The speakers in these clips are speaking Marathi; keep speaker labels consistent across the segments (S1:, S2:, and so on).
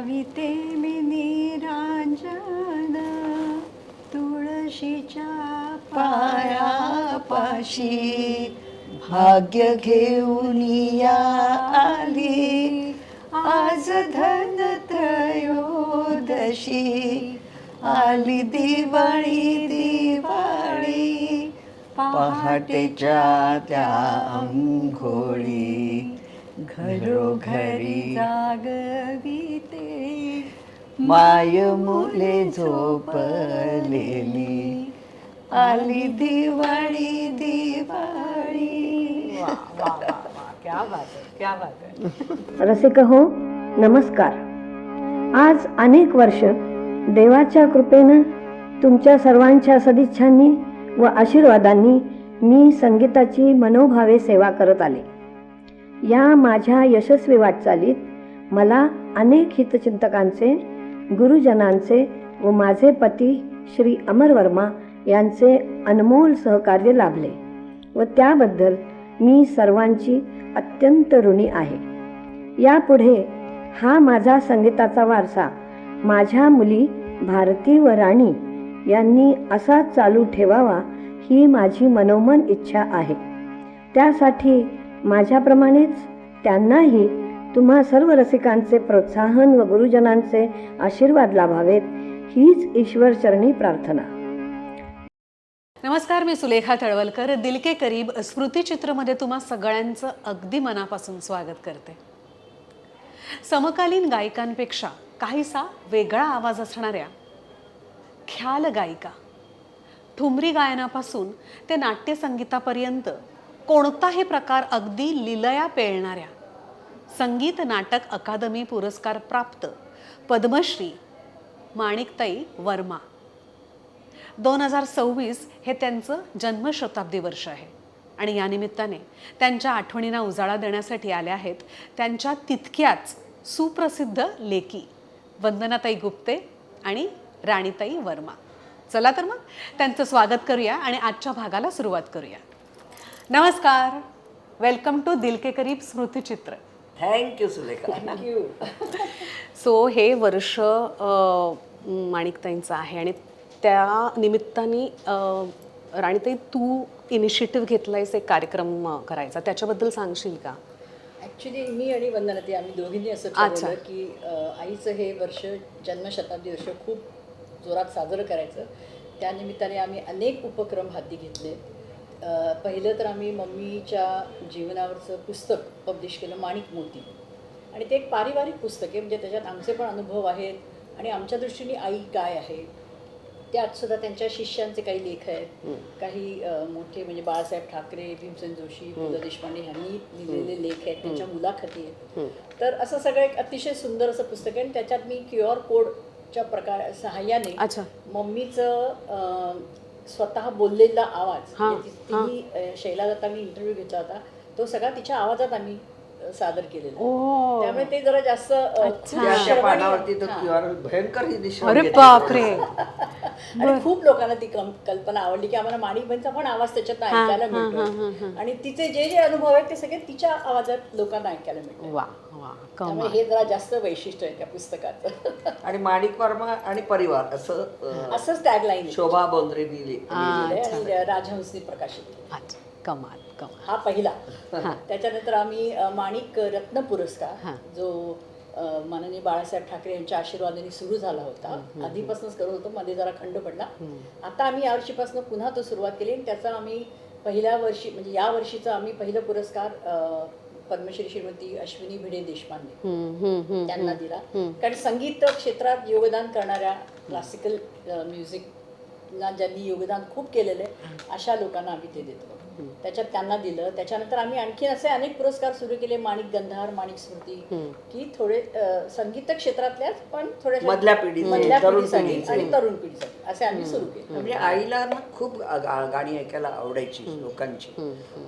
S1: लाविते मी निरांजन तुळशीच्या पायापाशी, भाग्य घेऊन या आली आज धन त्रयोदशी, आली दिवाळी दिवाळी पहाटेच्या त्या अंघोळी, घरोघरी जागविते माय मुले झोपलेली, आली दिवाळी दिवाळी. क्या बात है, क्या बात है.
S2: रसिक हो, नमस्कार. आज अनेक वर्ष देवाच्या कृपेनं तुमच्या सर्वांच्या सदिच्छांनी व आशीर्वादांनी मी संगीताची मनोभावे सेवा करत आले. या माझ्या यशस्वी वाटचालीत मला अनेक हितचिंतकांचे, गुरुजनांचे व माझे पती श्री अमर वर्मा यांचे अनमोल सहकार्य लाभले व त्याबद्दल मी सर्वांची अत्यंत ऋणी आहे. यापुढे हा माझा संगीताचा वारसा माझ्या मुली भारती व राणी यांनी असाच चालू ठेवावा ही माझी मनोमन इच्छा आहे. त्यासाठी माझ्याप्रमाणेच त्यांनाही तुम्हा सर्व रसिकांचे प्रोत्साहन व गुरुजनांचे आशीर्वाद लाभावेत हीच ईश्वर चरणी प्रार्थना.
S3: नमस्कार, मी सुलेखा तळवलकर. दिल के करीब स्मृतिचित्रमध्ये तुम्हा सगळ्यांचं अगदी मनापासून स्वागत करते. समकालीन गायिकांपेक्षा काहीसा वेगळा आवाज असणाऱ्या ख्याल गायिका, ठुमरी गायनापासून ते नाट्यसंगीतापर्यंत कोणताही प्रकार अगदी लीलया पेलणाऱ्या, संगीत नाटक अकादमी पुरस्कार प्राप्त पद्मश्री माणिकताई वर्मा. 2026 हे त्यांचं जन्मशताब्दी वर्ष आहे आणि या निमित्ताने त्यांच्या आठवणींना उजाळा देण्यासाठी आल्या आहेत त्यांच्या तितक्याच सुप्रसिद्ध लेकी वंदनाताई गुप्ते आणि राणीताई वर्मा. चला तर मग त्यांचं स्वागत करूया आणि आजच्या भागाला सुरुवात करूया. नमस्कार, वेलकम टू दिल के करीब स्मृतिचित्र.
S1: थँक्यू सुलेखा.
S2: थँक्यू.
S3: सो हे वर्ष माणिकताईंचं आहे आणि त्या निमित्ताने राणीताई, तू इनिशिएटिव्ह घेतलायस एक कार्यक्रम करायचा, त्याच्याबद्दल सांगशील का?
S4: ॲक्च्युली मी आणि वंदनाताई आम्ही दोघींनी असं ठरवलं की आईचं हे वर्ष जन्मशताब्दी वर्ष खूप जोरात साजरं करायचं. त्यानिमित्ताने आम्ही अनेक उपक्रम हाती घेतले. पहिलं तर आम्ही मम्मीच्या जीवनावरचं पुस्तक पब्लिश केलं, माणिक मोती. आणि ते एक पारिवारिक पुस्तक आहे, म्हणजे त्याच्यात आमचे पण अनुभव आहेत आणि आमच्या दृष्टीने आई काय आहे त्यात सुद्धा त्यांच्या शिष्यांचे काही लेख आहेत. काही मोठे म्हणजे बाळासाहेब ठाकरे, भीमसेन जोशी, पु ल देशपांडे यांनी लिहिलेले लेख आहेत, त्यांच्या मुलाखती आहेत. तर असं सगळं एक अतिशय सुंदर असं पुस्तक आहे आणि त्याच्यात मी QR कोडच्या सहाय्याने मम्मीचं स्वतः बोललेला आवाज, तिने शैलादत्तांनी इंटरव्ह्यू घेतला होता, तो सगळा तिच्या आवाजात आम्ही सादर केलेला. त्यामुळे ते जरा जास्त
S3: अरे बापरे.
S4: आणि खूप लोकांना ती कल्पना आवडली की आम्हाला माणिकबाईंचा पण आवाज त्याच्यात ऐकायला मिळतो आणि तिचे जे जे अनुभव आहेत ते सगळे तिच्या आवाजात लोकांना ऐकायला मिळतात.
S3: वा वा,
S4: त्यामुळे हे जरा जास्त वैशिष्ट्य आहे त्या पुस्तकाचं.
S1: आणि माणिक वर्मा आणि परिवार
S4: असंच टॅगलाईन
S1: शोभा बोंद्रेनी
S4: आणि राजहंसनी प्रकाशित.
S3: कमाल कमाल.
S4: हा पहिला. त्याच्यानंतर आम्ही माणिक रत्न पुरस्कार, जो माननीय बाळासाहेब ठाकरे यांच्या आशीर्वादाने सुरू झाला होता, आधीपासूनच करत होतो, मध्ये जरा खंड पडला. आता आम्ही यावर्षीपासून पुन्हा तो सुरुवात केली आणि त्याचा आम्ही पहिल्या वर्षी म्हणजे या वर्षीचा आम्ही पहिला पुरस्कार पद्मश्री श्रीमती अश्विनी भिडे देशपांडे त्यांना दिला. कारण संगीत क्षेत्रात योगदान करणाऱ्या, क्लासिकल म्युझिकला ज्यांनी योगदान खूप केलेलं आहे अशा लोकांना आम्ही ते देतो. त्याच्यात त्यांना दिलं. त्याच्यानंतर आम्ही आणखी असे अनेक पुरस्कार सुरू केले, माणिक गंधार, माणिक स्मृती, की थोडे संगीत क्षेत्रातल्याच पण थोड्या मधल्या पिढीसाठी आणि तरुण पिढीसाठी असे आम्ही सुरू केले.
S1: म्हणजे आईला ना खूप गाणी ऐकायला आवडायची लोकांची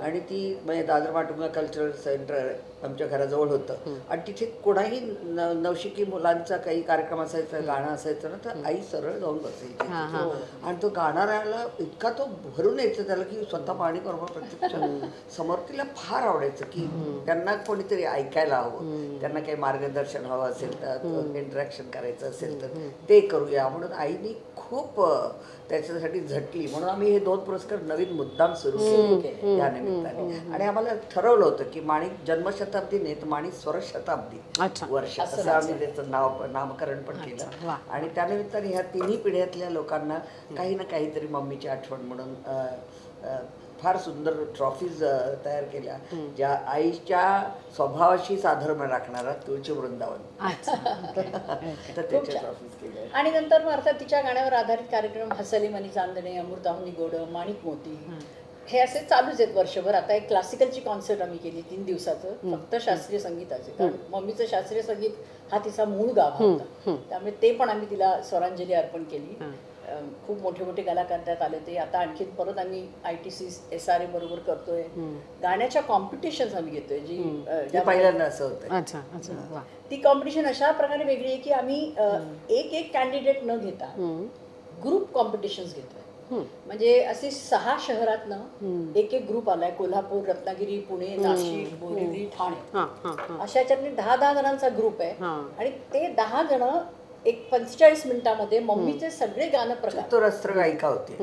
S1: आणि ती म्हणजे दादर माटुंगा कल्चरल सेंटर
S5: आमच्या घराजवळ होतं आणि तिथे कोणाही नवशिकी मुलांचा काही कार्यक्रम असायचा, गाणं असायचं ना, तर आई सरळ जाऊन बसायची तिथे. आणि तो गाणाऱ्याला इतका तो भरून यायचा त्याला की स्वतः पाणी बरोबर प्रत्यक्ष समोर. तिला फार आवडायचं की त्यांना कोणीतरी ऐकायला हवं, त्यांना काही मार्गदर्शन हवं असेल तर, इंटरॅक्शन करायचं असेल तर ते करूया म्हणून आईनी खूप त्याच्यासाठी झटली. म्हणून आम्ही हे 2 पुरस्कार नवीन मुद्दाम सुरू केले या निमित्ताने. आणि आम्हाला ठरवलं होतं की माणिक जन्मशताब्दी नाही तर माणिक स्वरशताब्दी वर्ष असं आम्ही त्याचं नामकरण पण केलं. आणि त्यानिमित्ताने ह्या तिन्ही पिढ्यातल्या लोकांना काही ना काहीतरी मम्मीची आठवण म्हणून फार सुंदर ट्रॉफीज तयार केल्या, ज्या आईच्या स्वभावाशी साधर्म्य राखणारा तुळची वृंदावन तर त्याच्या ट्रॉफीज केल्या.
S4: आणि नंतर मग अर्थात तिच्या गाण्यावर आधारित कार्यक्रम हसली मनी चांदणे, अमृताहुनी गोड, माणिक मोती हे असे चालूच आहेत वर्षभर. आता एक क्लासिकलची कॉन्सर्ट आम्ही केली 3 दिवसाचं फक्त शास्त्रीय संगीताचे, कारण मम्मीचं शास्त्रीय संगीत हा तिचा मूळ गाभा होता, त्यामुळे ते पण आम्ही तिला स्वरांजली अर्पण केली. खूप मोठे मोठे कलाकार त्यात आले ते. आता आणखी परत आम्ही ITC SRA बरोबर करतोय. गाण्याच्या कॉम्पिटिशन्स आम्ही घेतोय जी
S5: पहिल्यांदा असं होतं.
S4: ती कॉम्पिटिशन अशा प्रकारे वेगळी आहे की आम्ही एक कॅन्डिडेट न घेता ग्रुप कॉम्पिटिशन्स घेतोय. म्हणजे असे 6 शहरातनं एक ग्रुप आलाय, कोल्हापूर, रत्नागिरी, पुणे, नाशिक, बोरिवली, ठाणे, अशा याच्यातनी 10 जणांचा ग्रुप आहे. आणि ते 10 जण एक 45 मिनिटामध्ये मम्मीचे सगळे गाणं प्रकार.
S5: चतुरस्त्र गायिका होती.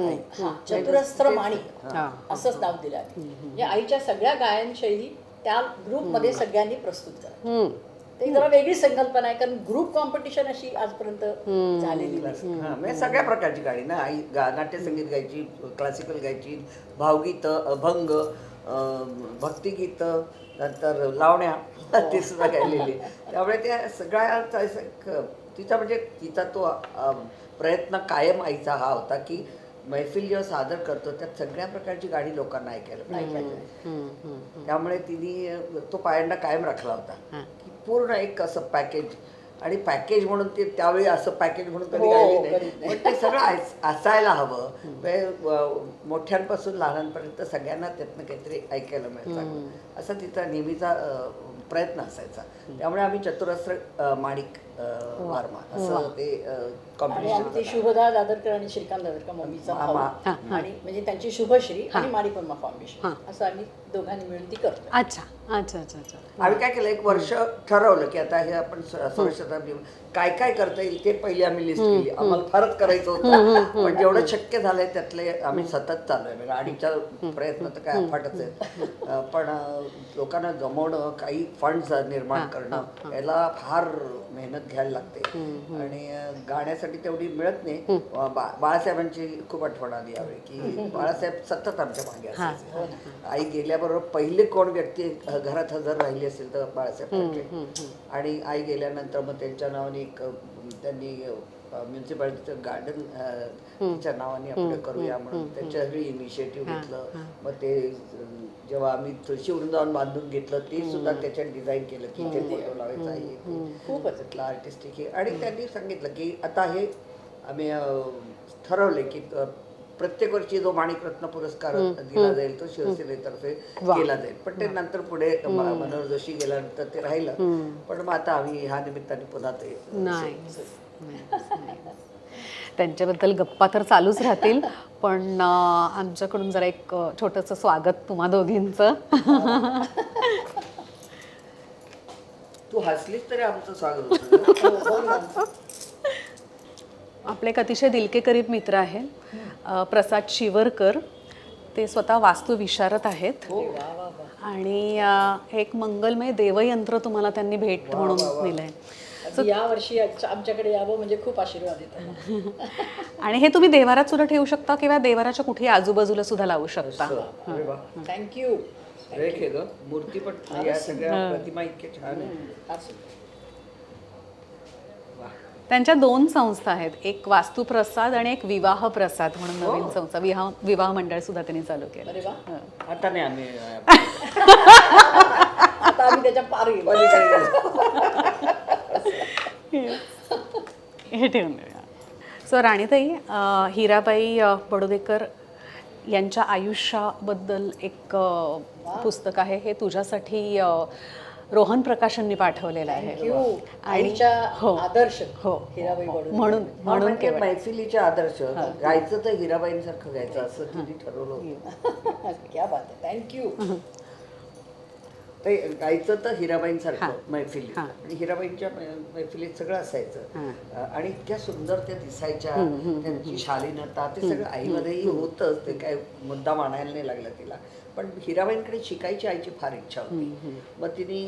S4: चतुरस्त्र माणिक असंच नाव दिलं आहे. म्हणजे आईच्या सगळ्या गायन शैली त्या ग्रुपमध्ये सगळ्यांनी प्रस्तुत करा. ते जरा वेगळी संकल्पना आहे, कारण ग्रुप कॉम्पिटिशन अशी आजपर्यंत झालेली नाही.
S5: म्हणजे सगळ्या प्रकारची गाणी ना, आई नाट्यसंगीत गायची, क्लासिकल गायची, भावगीतं, अभंग, भक्तिगीतं, नंतर लावण्या ती सुद्धा गायलेली. त्यामुळे त्या सगळ्या तिचा म्हणजे तिचा तो प्रयत्न कायम आईचा हा होता की मैफिल जेव्हा सादर करतो त्यात सगळ्या प्रकारची गाणी लोकांना ऐकायला पाहिजे. त्यामुळे तिने तो पायंडा कायम राखला होता की पूर्ण एक असं पॅकेज. आणि पॅकेज म्हणून ते त्यावेळी असं पॅकेज म्हणून कधी गायले नाही, पण ते सगळं असायला हवं. मोठ्यांपासून लहानांपर्यंत सगळ्यांना त्यातनं काहीतरी ऐकायला मिळतं असा तिचा नेहमीचा प्रयत्न असायचा. त्यामुळे आम्ही चतुरस्त्र माणिक वार्मा असं ते कॉम्पिटिशन.
S4: ते शुभदा दादरकर आणि श्रीकांत दादरकर मम्मीचा भाऊ, आणि म्हणजे त्यांची शुभश्री आणि माणिकम्मा फाउंडेशन असं आम्ही दोघांनी मिळून ती करतो.
S3: अच्छा अच्छा अच्छा अच्छा.
S5: आम्ही काय केलं, 1 वर्ष ठरवलं की आता हे आपण स्वरशताब्दी काय काय करता येईल ते पहिले आम्ही लिस्ट केली. आम्हाला फारच करायचं होतं, पण जेवढं शक्य झालंय त्यातले आम्ही सतत चालू आहे. म्हणजे अडीच्या प्रयत्न तर काय अफाटच आहेत, पण लोकांना जमवणं, काही फंड्स निर्माण करणं याला फार मेहनत घ्यायला लागते. आणि गाण्यासाठी तेवढी मिळत नाही. बाळासाहेबांची खूप आठवण आली यावेळी की बाळासाहेब सतत आमच्या मागे असायचे. आई गेल्याबरोबर पहिले कोण व्यक्ती घरात हजर राहिली असेल तर बाळासाहेब. आणि आई गेल्यानंतर मग त्यांच्या नावाने त्यांनी म्युन्सिपालिटीचं गार्डन तिच्या नावाने आपण करूया म्हणून त्यांच्यासाठी इनिशिएटिव्ह घेतलं. मग ते जेव्हा आम्ही तुळशी वृंदावन बांधून घेतलं ते सुद्धा त्याच्यात डिझाईन केलं की इथे फोटो लावायचा आहे, खूपच इथलं आर्टिस्टिक हे. आणि त्यांनी सांगितलं की आता हे आम्ही ठरवले की प्रत्येक वर्षी जो माणिकरत्न पुरस्कार दिला जाईल तो शिवसेनेतर्फे केला जाईल. पण ते नंतर पुढे मनोहर जोशी गेल्यानंतर ते राहिलं. पण मग आता आम्ही ह्या निमित्ताने पुन्हा ते
S3: त्यांच्याबद्दल गप्पा तर चालूच राहतील, पण आमच्याकडून जरा एक छोटंसं स्वागत तुम्हा दोघींचं.
S5: तू हसलीस तरी आमचं स्वागत होतं.
S3: आपले एक अतिशय दिलके करीब मित्र आहेत प्रसाद शिवरकर. ते स्वतः वास्तू विशारद आहेत आणि एक मंगलमय देवयंत्र तुम्हाला त्यांनी भेट म्हणून दिलंय.
S4: या वर्षी आमच्याकडे यावं म्हणजे खूप आशीर्वाद येतात.
S3: आणि हे तुम्ही देवारात सुद्धा ठेवू शकता किंवा देवाराच्या कुठेही आजूबाजूला सुद्धा लावू शकता.
S4: थँक्यू.
S5: मूर्ती पण या सगळ्या प्रतिमा इतक्या छान आहे.
S3: त्यांच्या 2 संस्था आहेत, एक वास्तुप्रसाद आणि एक विवाह प्रसाद म्हणून नवीन संस्था, विवाह मंडळ सुद्धा त्यांनी चालू केलं.
S4: अरे वा.
S5: आता नाही आम्ही
S4: आता आम्ही त्याच्या पार
S3: हे ठेवून देऊया. सो राणीताई, हिराबाई बडोदेकर यांच्या आयुष्याबद्दल एक पुस्तक आहे, हे तुझ्यासाठी रोहन प्रकाशननी पाठवलेला आहे.
S4: थँक्यू.
S3: आणि
S4: आईच्या
S3: हो.
S4: आदर्श
S3: हो.
S4: हिराबाई बडोले.
S3: म्हणून म्हणून
S5: म्हणजे
S3: केवळ
S5: मैफिलीच्या आदर्श गायचं तर हिराबाईंसारखं गायचं असं तिने ठरवलं होतं.
S4: क्या बात आहे, थँक्यू.
S5: ते गायचं तर हिराबाईंसारखं
S3: हां.
S5: मैफिली
S3: हां.
S5: आणि हिराबाईंच्या मैफिलीत सगळं असायचं. आणि इतक्या सुंदर त्या दिसायच्या, त्यांची शालीनता ते सगळं आईमध्येही होतंच, ते काय मुद्दा मानायला नाही लागला तिला. पण हिराबाईंकडे शिकायची आईची फार इच्छा होती. मग तिने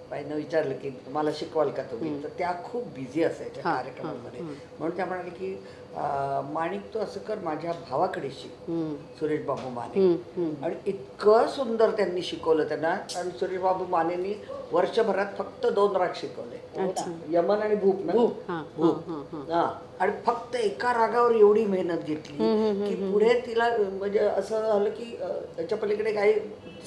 S5: बाईंना विचारलं की मला शिकवाल का तुम्ही, तर त्या खूप बिझी असायच्या कार्यक्रमांमध्ये. म्हणून त्या म्हणाले की माणिक तू असं कर, माझ्या भावाकडे शिक, सुरेश बाबू माने. आणि इतकं सुंदर त्यांनी शिकवलं त्यांना. आणि सुरेश बाबू मानेनी वर्षभरात फक्त 2 राग शिकवले, यमन आणि भूप ना. भूप हा. आणि फक्त एका रागावर एवढी मेहनत घेतली की पुढे तिला म्हणजे असं झालं की त्याच्या पलीकडे काही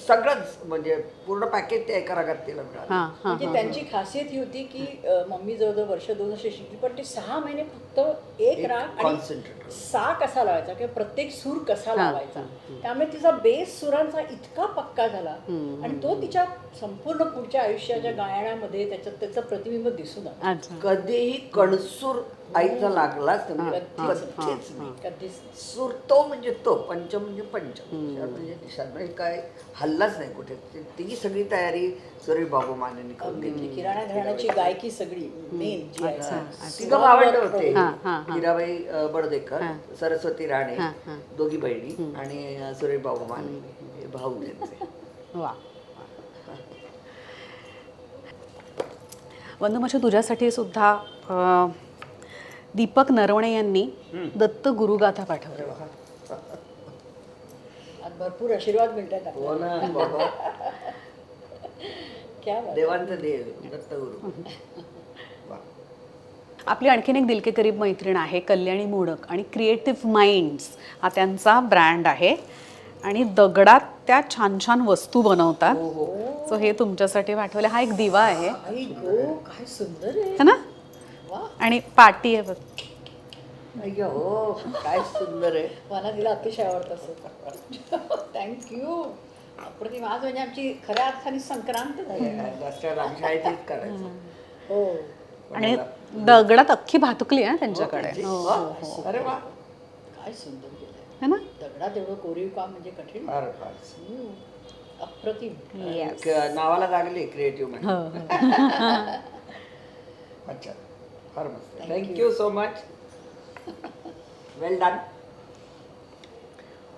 S5: सगळंच म्हणजे पूर्ण पॅकेज त्या एका रागात तिला मिळालं.
S4: म्हणजे त्यांची खासियत ही होती की मम्मी जवळजवळ 1-2 वर्ष शिकली, पण ते 6 महिने फक्त एक राग आणि
S5: कॉन्सन्ट्रेट
S4: सा कसा लावायचा किंवा प्रत्येक सूर कसा लावायचा. त्यामुळे तिचा बेस सुरांचा इतका पक्का झाला आणि तो तिच्या संपूर्ण पुढच्या आयुष्याच्या गायनामध्ये त्याचं प्रतिबिंब दिसून आलं.
S5: कधीही कणसूर आईचा लागलाच नाही, कधीच नाही.
S4: कधीच
S5: सूर तो म्हणजे तो, पंच म्हणजे पंच, म्हणजे निषाद म्हणजे काय हल्लाच नाही कुठे. ती सगळी तयारी सुरेश बाबू मानेनी करून घेतली.
S4: किराणा घराण्याची गायकी सगळी मेन जी आहे.
S5: तिघं भावंड होते, हिराबाई बडदेकर, सरस्वती राणे, दोघी बहिणी आणि सुरेश बाबू माने हे भाऊ त्यांचे.
S3: वा. वंदमाच्या तुझ्यासाठी सुद्धा दीपक नरवणे यांनी दत्त गुरुगाथा पाठवली.
S4: आज भरपूर आशीर्वाद मिळतात
S5: हो
S4: आपल्याला.
S5: ना बाबा,
S4: क्या बात.
S5: देवांचा देव दत्तगुरु.
S3: आपली आणखीन एक दिल के करीब मैत्रीण आहे कल्याणी मोडक, आणि क्रिएटिव्ह माइंड्स हा त्यांचा ब्रँड आहे. आणि दगडात त्या छान छान वस्तू बनवतात. सो हे तुमच्यासाठी पाठवले. हा एक दिवा आहे
S4: आई गो, काय सुंदर आहे.
S3: है ना.
S4: वा.
S3: आणि पाटी आहे बघ.
S5: अय्यो, हो काय सुंदर आहे.
S4: मला तिला अतिशय आवडत असं. थँक्यू. अप्रतिम. आज म्हणजे आमची खऱ्या अर्थाने संक्रांत झाली.
S5: आम्ही शाळेत हेच करायचो.
S4: हो.
S3: आणि दगडात अख्खी भातुकली आहे त्यांच्याकडे. हो, हो, हो.
S5: अरे वा,
S4: काय सुंदर केलंय.
S3: है ना.
S4: दगडात एवढं कोरीव काम म्हणजे कठीण.
S5: फार फार.
S4: अप्रतिम.
S5: नावाला लागले क्रिएटिव्ह
S3: हो,
S5: मॅन.
S3: हो.
S5: अच्छा, फार मस्त. Thank you so much. Well done.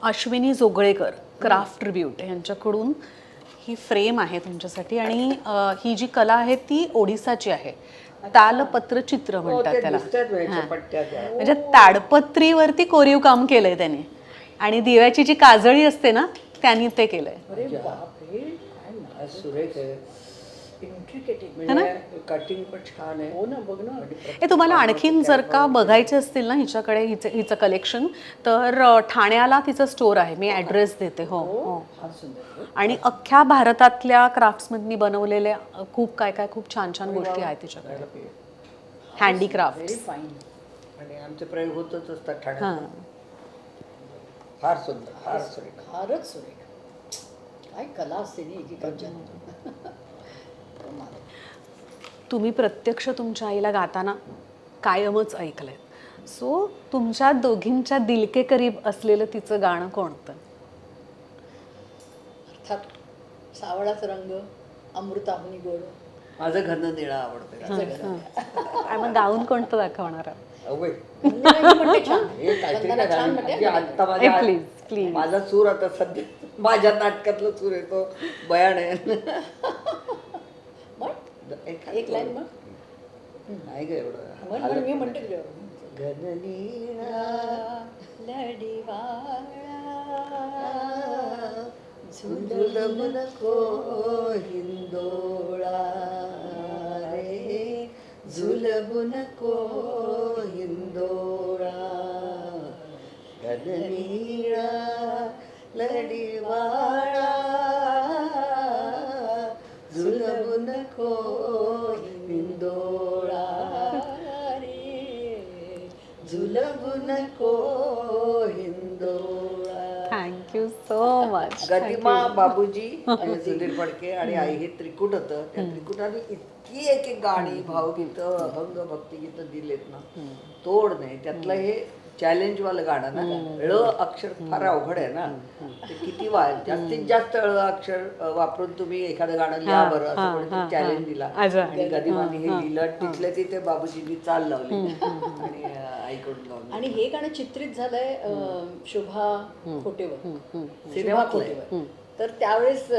S3: Ashwini Joglekar Craft Tribute यांच्याकडून ही फ्रेम आहे तुमच्यासाठी. आणि ही जी कला आहे ती ओडिसाची आहे. तालपत्र चित्र म्हणतात त्याला. म्हणजे ताडपत्रीवरती कोरीव काम केलंय त्याने. आणि दिव्याची जी काजळी असते ना त्यांनी ते केलंय.
S4: अरे बापरे, काय
S5: सुरेख आहे.
S4: इंट्रिकेटेड.
S5: म्हणजे कटिंग पण छान आहे.
S4: हो ना, बघ ना.
S3: हे तुम्हाला आणखीन जर का बघायचे असतील ना हिच्याकडे हिचं कलेक्शन, तर ठाण्याला तिचं स्टोर आहे. मी ॲड्रेस देते. हो हो.
S4: फार सुंदर.
S3: आणि अख्ख्या भारतातल्या क्राफ्ट्समधनी बनवलेल्या खूप खूप छान छान गोष्टी आहेत तिच्याकडे. हँडीक्राफ्ट.
S4: Very fine.
S5: आणि आमचे प्रयोग होतच असतात ठाण्यात. फार सुंदर, फार सुरेख.
S4: फारच सुरेख. काय कला असते ना एकेकांच्या.
S3: तुम्ही प्रत्यक्ष तुमच्या आईला गाताना कायमच ऐकलंय. सो तुमच्या दोघींच्या दिल के करीब असलेलं तिचं गाणं कोणतं?
S4: अर्थात सावळाच रंग अमृताहुनी गोड.
S5: माझं घन निळा आवडतं.
S3: काय मग गाऊन कोणतं दाखवणार आहात? Please please.
S5: माझा सूर आता सध्या माझ्या नाटकातला सूर येतो, बयान आहे.
S4: एक लाईन मग.
S5: नाही ग एवढं.
S4: मी म्हणते
S5: घन निळा
S4: लढीवाळा
S5: झुलवू नको हिंदोळा रे, झुलवू नको हिंदोळा. घन निळा लढीवाळा झुलवू नको हिंदोळा रे, झुलवू नको हिंदोळा.
S3: थँक्यू. Thank you so much.
S5: गतिमा बाबूजी आणि सुधीर फडके आणि आई हे त्रिकूट होतं. त्या त्रिकुटाने इतकी एक एक गाणी भावगीतं अभंग भक्तिगीतं दिलेत ना, तोड नाही. त्यातलं हे चॅलेंज वालं गाणं ना, ळ अक्षर फार अवघड आहे ना, ते किती जास्तीत जास्त ळ अक्षर वापरून तुम्ही एखादं गाणं लिहा बरं असं कोणी चॅलेंज दिला आणि गदिमाने हे लिहिलं. तिथल्या तिथे बाबूजींनी चाल लावली आणि आईकडून लावली.
S4: आणि हे गाणं चित्रित झालंय शोभा खोटेवर,
S5: सिनेमातलं आहे.
S4: खोटेवर. तर त्यावेळेस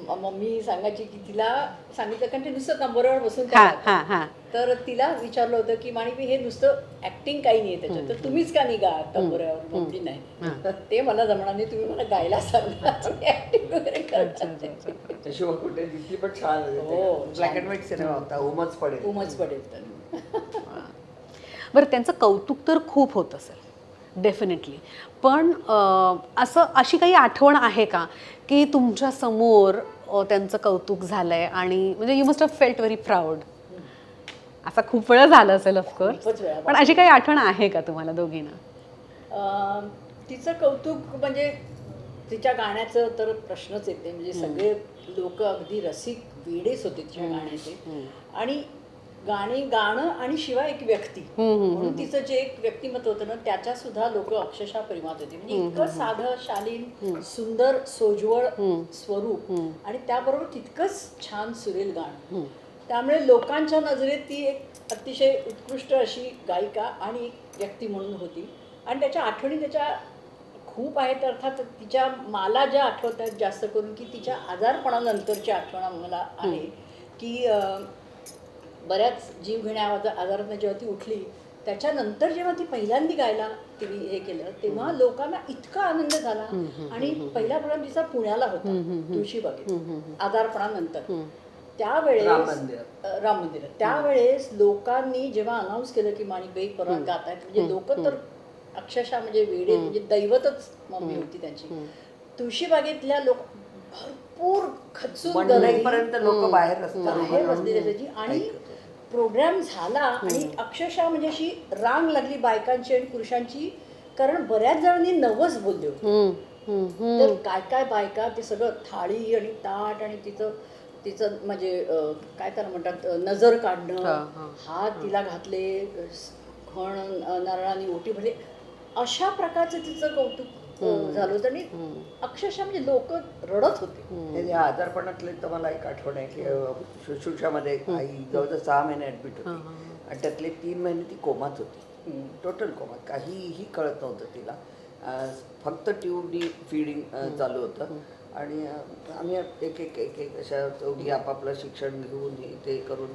S4: मम्मी सांगायची की तिला सांगितलं, कारण ते नुसतं कंबरवर बसून काय, तर तिला विचारलं होतं की माणिकबाई हे नुसतं ऍक्टिंग काही नाही त्याच्यात, तर तुम्हीच का नाही गा कंबरवर. मम्मी नाही, ते मला जमणार नाही, तुम्ही मला गायला सांगा, ऍक्टिंग वगैरे करता.
S5: शोभा खोटे दिसली पण छान
S4: हो,
S5: ब्लॅक अँड व्हाईट सिनेमा होता. उमच पडेल.
S4: उमच पडेल तर.
S3: बरं, त्यांचं कौतुक तर खूप होत असेल डेफिनेटली, पण अशी काही आठवण आहे का की तुमच्या समोर त्यांचं कौतुक झालंय आणि म्हणजे you must have felt very proud? असं खूप वेळा झालं असेल ऑफकोर्स,
S4: खूपच वेळा.
S3: पण अशी काही आठवण आहे का तुम्हाला दोघींना?
S4: तिचं कौतुक म्हणजे तिच्या गाण्याचं तर प्रश्नच येते. म्हणजे सगळे लोक अगदी रसिक वेडेच होते तिच्या गाण्याचे. आणि गाणं आणि शिवाय एक व्यक्ती म्हणून तिचं जे एक व्यक्तिमत्व होतं ना, त्याच्या सुद्धा लोक अक्षरशः प्रेमात होते. म्हणजे इतकं साधं शालीन सुंदर सोज्वळ स्वरूप आणि त्याबरोबर तितकंच छान सुरेल गाणं. त्यामुळे लोकांच्या नजरेत ती एक अतिशय उत्कृष्ट अशी गायिका आणि एक व्यक्ती म्हणून होती. आणि त्याच्या आठवणी त्याच्या खूप आहेत. अर्थात तिच्या मला ज्या आठवत आहेत जास्त करून की तिच्या आजारपणानंतरची आठवण मला आहे की बऱ्याच जीवघेण्या आजारातनं जेव्हा ती उठली, त्याच्यानंतर जेव्हा ती पहिल्यांदा गायला तिने हे केलं, तेव्हा लोकांना इतका आनंद झाला. आणि पहिला प्रोग्राम तिचा पुण्याला होता तुळशीबागेत आजारपणानंतर. त्यावेळेस राम मंदिरात त्यावेळेस लोकांनी जेव्हा अनाऊन्स केलं की माणिकबाई परत गात आहेत, म्हणजे लोक तर अक्षरशः म्हणजे वेडे, म्हणजे दैवतच मम्मी होती त्यांची. तुळशीबागेतल्या लोक भरपूर खचून
S5: पर्यंत लोक बाहेर
S4: बसलेली असायची. आणि प्रोग्राम झाला आणि अक्षरशः म्हणजे अशी रांग लागली बायकांची आणि पुरुषांची, कारण बऱ्याच जणांनी नवस बोलले होते. तर काय काय बायका ते सगळं थाळी आणि ताट आणि तिचं म्हणजे काय त्याला म्हणतात नजर काढणं, हात तिला घातले, खण नारळाने ओटी भरली, अशा प्रकारचं तिचं कौतुक झालं होतं. आणि अक्षरशः म्हणजे लोक रडत होते.
S5: या आजारपणातले तर मला एक आठवण आहे की शुश्रूषामध्ये आई जवळजवळ 6 महिने ऍडमिट होती आणि त्यातले 3 महिने ती कोमात होती, टोटल कोमात. काहीही कळत नव्हतं तिला, फक्त ट्यूबनी फिडिंग चालू होतं. आणि आम्ही एक एक एक एक अशा चौघी आपापलं शिक्षण घेऊन ते करून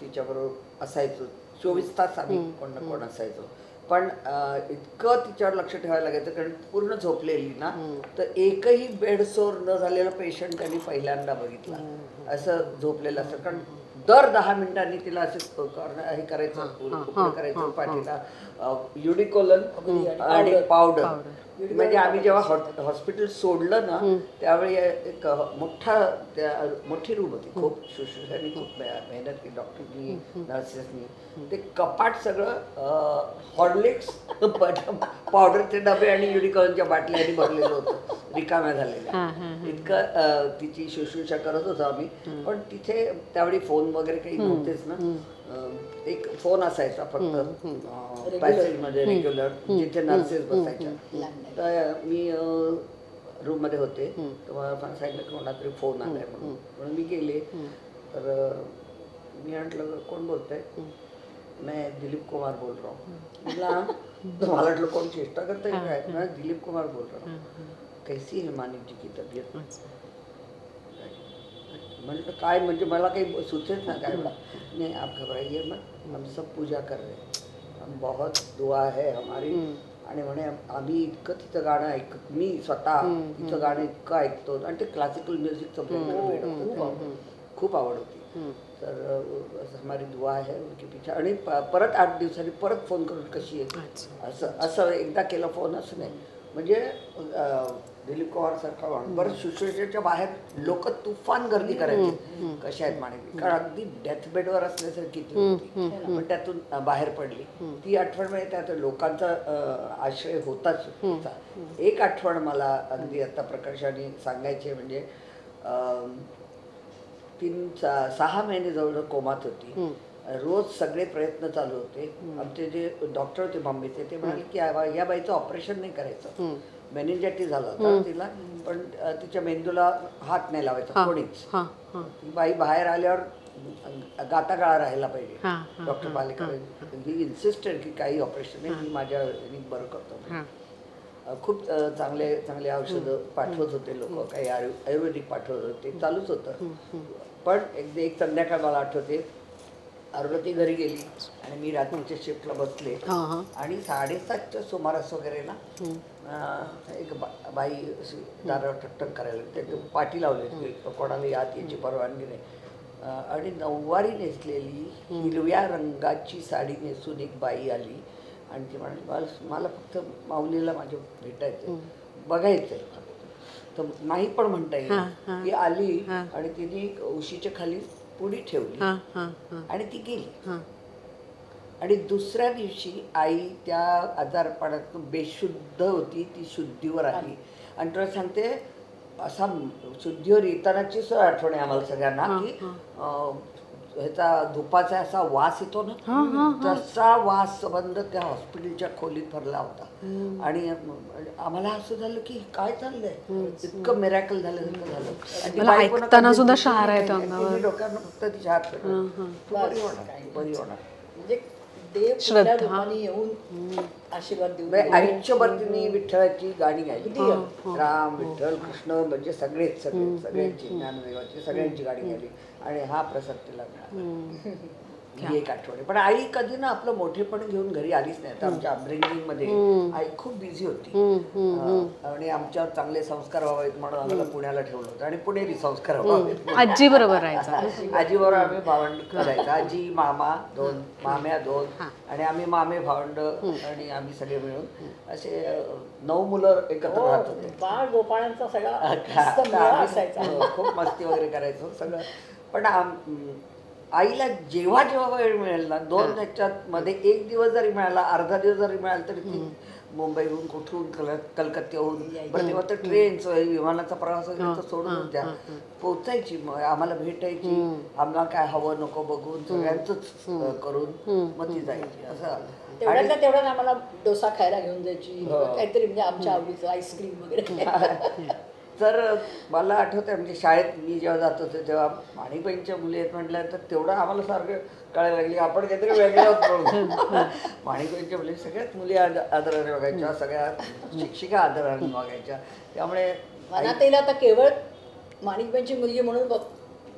S5: तिच्याबरोबर असायचो. 24 तास आम्ही कोण ना कोण असायचो. पण इतकं तिच्यावर लक्ष ठेवायला लागायचं, कारण पूर्ण झोपलेली ना, तर एकही बेडसोर न झालेला पेशंट त्यांनी पहिल्यांदा बघितला असं झोपलेलं असतं. कारण दर 10 मिनिटांनी तिला असं हे करायचं, करायचं पाठीला युडिकोलन आणि पावडर. म्हणजे आम्ही जेव्हा हॉस्पिटल सोडलं ना, त्यावेळी एक मोठी रूम होती. खूप शुश्रूषांनी खूप मेहनत केली, डॉक्टरनी नर्सेसनी. ते कपाट सगळं हॉर्लिक्स पावडरचे डबे आणि युडिकॉलच्या बाटल्यानी भरलेलं होतं, रिकाम्या झालेल्या. इतकं तिची शुश्रूषा करत होतो आम्ही. पण तिथे त्यावेळी फोन वगैरे काही नव्हतेच ना. एक फोन असायचा फक्त पॅसेजमध्ये रेग्युलर, जिथे नर्सेस बसायच्या. तर मी रूममध्ये होते, तर मला सांगितलं की कोणा तरी फोन आलाय म्हणून मी गेले. तर मी म्हटलं कोण बोलतंय? मैं दिलीप कुमार बोल रहा हूँ. मला वाटलं कोण चेष्टा करतंय काय? मैं दिलीप कुमार बोल रहा हूँ. कैसी है मानिक जी की तबीयत? म्हणजे काय, म्हणजे मला काही सुचेच ना काय. नहीं आप घबराइए मत, हम सब पूजा कर रहे हैं, हम बहुत दुआ है हमारी. आणि म्हणे आम्ही इतकं तिचं गाणं मी स्वतः तिचं गाणं इतकं ऐकतो. आणि ते क्लासिकल म्युझिकचं खूप आवड होती. तर हमारी दुआ है उनके पीछे. आणि परत 8 दिवसांनी परत फोन करून कशी आहे असं एकदा केला फोन, असं नाही. म्हणजे दिलीप कुमार सारखा माणूस बरं शुश्रूषेच्या बाहेर लोक तुफान गर्दी करायची कशा आहेत माणिक कारण अगदी डेथ बेडवर असल्यासारखी ती होती पण त्यातून बाहेर पडली ती आठवण म्हणजे त्यात लोकांचा आश्रय होताच तिचा. एक आठवण मला अगदी आता प्रकर्षाने सांगायची म्हणजे 6 महिने जवळ कोमात होती. रोज सगळे प्रयत्न चालू होते. आमचे जे डॉक्टर होते बॉम्बेचे ते म्हणाले की या बाईचं ऑपरेशन नाही करायचं. मेनिंजायटिस झाला होता तिला पण तिच्या मेंदूला हात नाही लावायचा कोणीच. ती बाई बाहेर आल्यावर गाता गाळा राहायला पाहिजे. डॉक्टर पालेकर ही इन्सिस्टेड की काही ऑपरेशन नाही मी माझ्या बरं करतो. खूप चांगले चांगले औषधं पाठवत होते लोक काही आयुर्वेदिक पाठवत होते चालूच होतं. पण एक संध्याकाळ मला आठवते अरुणती घरी गेली आणि मी रात्रीच्या शिफ्टला बसले आणि 7:30च्या सुमारास वगैरे ना एक बाई अशी दारावर टकटक करायला ते पाठी लावली कोणाला यात याची परवानगी नाही आणि नऊवारी नेसलेली हिरव्या रंगाची साडी नेसून एक बाई आली आणि ती म्हणाली मला फक्त माऊलीला माझ्या भेटायचं बघायचंय तर नाही पण म्हणता येईल ती आली आणि तिने उशीच्या खाली पुडी ठेवली आणि ती गेली. आणि दुसऱ्या दिवशी आई त्या आजारपणातून बेशुद्ध होती ती शुद्धीवर आली आणि तुला सांगते असा शुद्धीवर येतानाची आठवण आहे आम्हाला सगळ्यांना की ह्याचा धुपाचा असा वास येतो ना तसा वास संबंध त्या हॉस्पिटलच्या खोलीत भरला होता. आणि आम्हाला असं झालं की काय चाललंय इतकं मिरॅकल झालं
S3: ऐकताना सुद्धा शहारा येतो अंगावर.
S5: डोक्यानं फक्त तिच्या हात बरी होणार
S4: म्हणजे देव कुठल्या रूपाने येऊन आशीर्वाद देऊ.
S5: आयुष्यभर तिने विठ्ठलाची गाणी गायली राम विठ्ठल कृष्ण म्हणजे सगळ्यांची ज्ञानदेवाची सगळ्यांची गाणी गायली आणि हा प्रसाद तिला मिळाला. ही एक आठवण आहे. पण आई कधी ना आपलं मोठेपण घेऊन घरी आलीच नाही. आता आमच्या अपब्रिंगिंगमध्ये आई खूप बिझी होती आणि आमच्यावर चांगले संस्कार व्हावेत म्हणून आम्हाला पुण्याला ठेवलं होतं आणि पुणेरी संस्कार व्हावेत.
S3: आजी बरोबर राहायचं.
S5: आजीबरोबर आम्ही भावंड करायचं. आजी मामा 2 माम्या 2 आणि आम्ही मामे भावंड आणि आम्ही सगळे मिळून असे 9 मुलं एकत्र राहत होते.
S4: बाळ गोपाळांचा सगळा असायचा.
S5: खूप मस्ती वगैरे करायचो सगळं. पण आईला जेव्हा जेव्हा वेळ मिळेल ना 2 ह्याच्यात मध्ये 1 दिवस जरी मिळाला अर्धा दिवस जरी मिळाला तरी ती मुंबईहून कुठून कलकत्त्याहून तेव्हा तर ट्रेनचं विमानाचा प्रवास वगैरे सोडून त्या पोचायची मग आम्हाला भेटायची आम्हाला काय हवं नको बघून सगळ्यांचंच करून मग ती जायची असं.
S4: तेवढ्यात आम्हाला डोसा खायला घेऊन जायची काहीतरी म्हणजे आमच्या आवडीचं आईस्क्रीम वगैरे.
S5: तर मला आठवतंय म्हणजे शाळेत मी जेव्हा जात होते तेव्हा माणिकबाईंच्या मुली आहेत म्हटल्या तर तेवढं आम्हाला सारखं कळायला लागली आपण काहीतरी वेगळे होतो. माणिकबाईंच्या मुली सगळ्याच मुली आदराने बघायच्या सगळ्या शिक्षिका आदराने बघायच्या त्यामुळे
S4: मनात येईल आता केवळ माणिकबाईंची मुलगी म्हणून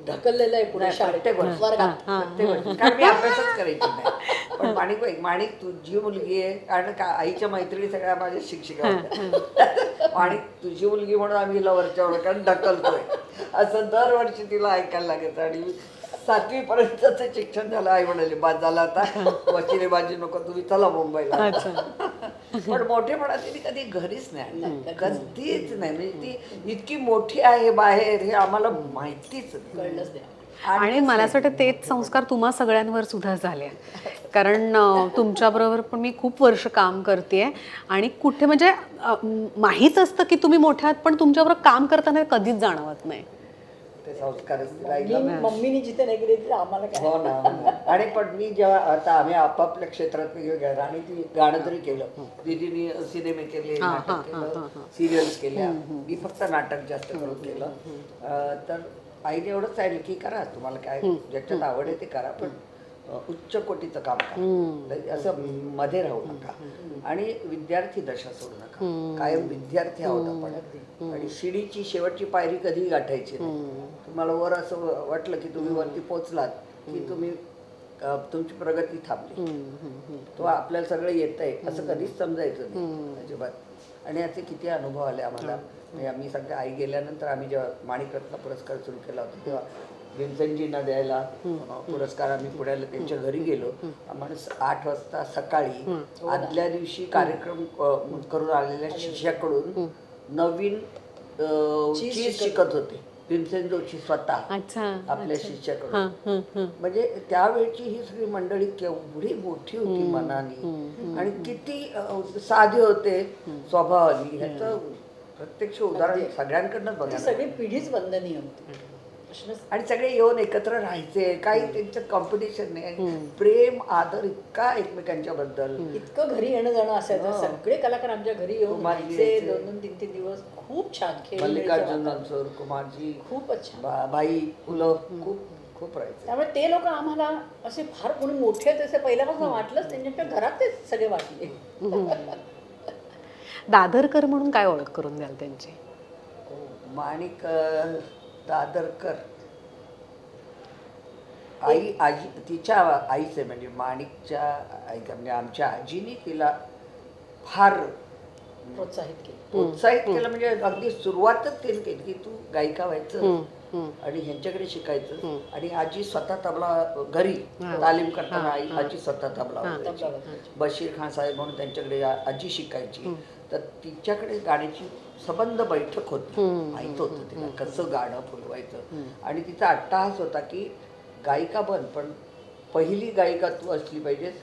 S4: ढकललेलं आहे पुढे
S5: प्रत्येक गोष्ट कारण मी अभ्यासच करायची नाही. पण माणिक तुझी मुलगी आहे कारण का आईच्या मैत्रिणी सगळ्या माझ्या शिक्षिका होत्या. माणिक तुझी मुलगी म्हणून आम्ही हिला वरच्यावर कारण ढकलतोय असं दरवर्षी तिला ऐकायला लागायचं. आणि 7वी पर्यंतचं शिक्षण झालं. आई म्हणाली बाद झाला आता वचिले बाजी नको तुम्ही चला मुंबईला. पण मोठेपणा तिने कधी घरीच नाही कधीच नाही म्हणजे ती इतकी मोठी आहे बाहेर हे आम्हाला माहितीच
S4: कळलंच नाही.
S3: आणि मला असं वाटतं तेच संस्कार तुम्हा सगळ्यांवर सुद्धा झाले. कारण तुमच्याबरोबर पण मी खूप वर्ष काम करते आणि कुठे म्हणजे माहीत असतं की तुम्ही मोठ्या आहात पण तुमच्याबरोबर काम करताना कधीच जाणवत नाही.
S5: ते संस्कारच
S4: मम्मीने जिथे नाही गेले तिथे आम्हाला काय.
S5: हो ना. आणि पण मी जेव्हा आता आम्ही आपापल्या क्षेत्रात वेगवेगळ्या आणि ती गाणं तरी केलं दीदीनी सिनेमे केले नाटक केलं सिरियल्स केल्या मी फक्त नाटक जास्त करून केलं. तर आईने एवढंच सांगितलं की करा तुम्हाला काय ज्याच्यात आवड आहे ते करा पण उच्च कोटीचं काम करा असं मध्ये राहू नका आणि विद्यार्थी दशा सोडू नका कायम विद्यार्थी आहोत आपण. आणि शिडीची शेवटची पायरी कधीही गाठायची नाही. तुम्हाला वर असं वाटलं की तुम्ही वरती पोचलात की तुम्ही तुमची प्रगती थांबली तो आपल्याला सगळं येतंय असं कधीच समजायचं नाही अजिबात. आणि याचे किती अनुभव आले आम्हाला. म्हणजे आम्ही सगळ्या आई गेल्यानंतर आम्ही जेव्हा माणिकरत्न पुरस्कार सुरू केला होता तेव्हा भीमसेनजींना द्यायला पुरस्कार आम्ही पुण्याला त्यांच्या घरी गेलो. आम्हाला 8 वाजता सकाळी आदल्या दिवशी कार्यक्रम करून आलेल्या शिष्याकडून नवीन चीज शिकत होते. भीमसेन जोशी स्वतः
S3: अच्छा
S5: आपल्या शिष्याकडून. म्हणजे त्यावेळची ही सगळी मंडळी केवढी मोठी होती मनाने आणि किती साधे होते स्वभावाने. ह्याचं प्रत्यक्ष उदाहरण सगळ्यांकडनं
S4: ती
S5: बघायला.
S4: सगळी पिढीच वंदनीय होती. प्रश्नच
S5: आणि सगळे येऊन एकत्र राहायचे. काही त्यांचं कॉम्पिटिशन नाही. प्रेम आदर इतका एकमेकांच्या बद्दल.
S4: इतकं घरी येणं जाणं असायचं. सगळे कलाकार आमच्या घरी येऊन
S5: कुमारजी
S4: राहायचे.
S5: यायचे.
S4: 2-2, 3-3 दिवस खूप छान खेळ
S5: मल्लिकार्जुन रणसोर, कुमारजी,
S4: खूपच छान.
S5: बाई फुलं खूप खूप राहायचे.
S4: त्यामुळे ते लोक आम्हाला असे फार कोणी मोठे आहेत असे पहिल्यापासून वाटलंच. त्यांच्या घरात ते सगळे वाटले.
S3: दादरकर म्हणून काय ओळख करून द्याल त्यांची?
S5: माणिक दादरकर आजी तिच्या आईचे म्हणजे माणिकच्या आई म्हणजे आमच्या आजीने तिला फार प्रोत्साहित केलं. म्हणजे अगदी सुरुवातच तिने केली की तू गायिका व्हायचं आणि ह्यांच्याकडे शिकायचं. आणि आजी स्वतः तबला घरी तालीम करताना आजी स्वतः तबला वाजवायची. बशीर खान साहेब म्हणून त्यांच्याकडे आजी शिकायची. तर तिच्याकडे गाण्याची सबंध बैठक होती. माहीत होतं तिला कसं गाणं फुलवायचं. आणि तिचा अट्टाहास होता की गायिका बन, पण पहिली गायिका तू असली पाहिजेस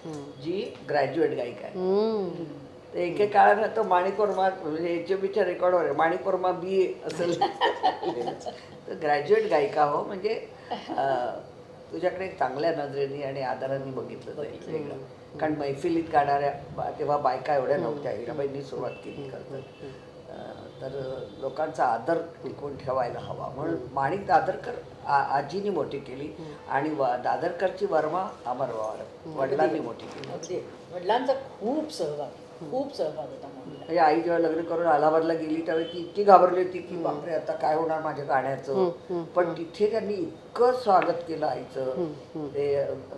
S5: जी ग्रॅज्युएट गायिका आहे. तर एकेकाळानं तो माणिक वर्मा म्हणजे HMBच्या रेकॉर्डवर आहे माणिक वर्मा BA असेल तर ग्रॅज्युएट गायिका हो म्हणजे तुझ्याकडे चांगल्या नजरेने आणि आदराने बघितलं जाईल वेगळं. कारण मैफिलीत गाणाऱ्या तेव्हा बायका एवढ्या नव्हत्या. हिराबाईंनी सुरुवात केली करतात. तर लोकांचा आदर टिकवून ठेवायला हवा म्हणून माणिक दादरकर आजीनी मोठी केली. आणि दादरकरची वर्मा अमर वडिलांनी मोठी केली.
S4: अगदी वडिलांचा खूप सहभाग होता.
S5: म्हणजे आई जेव्हा लग्न करून अलाहाबादला गेली त्यावेळी ती इतकी घाबरली होती की बापरे आता काय होणार माझ्या गाण्याचं. पण तिथे त्यांनी इतकं स्वागत केलं आईचं. ते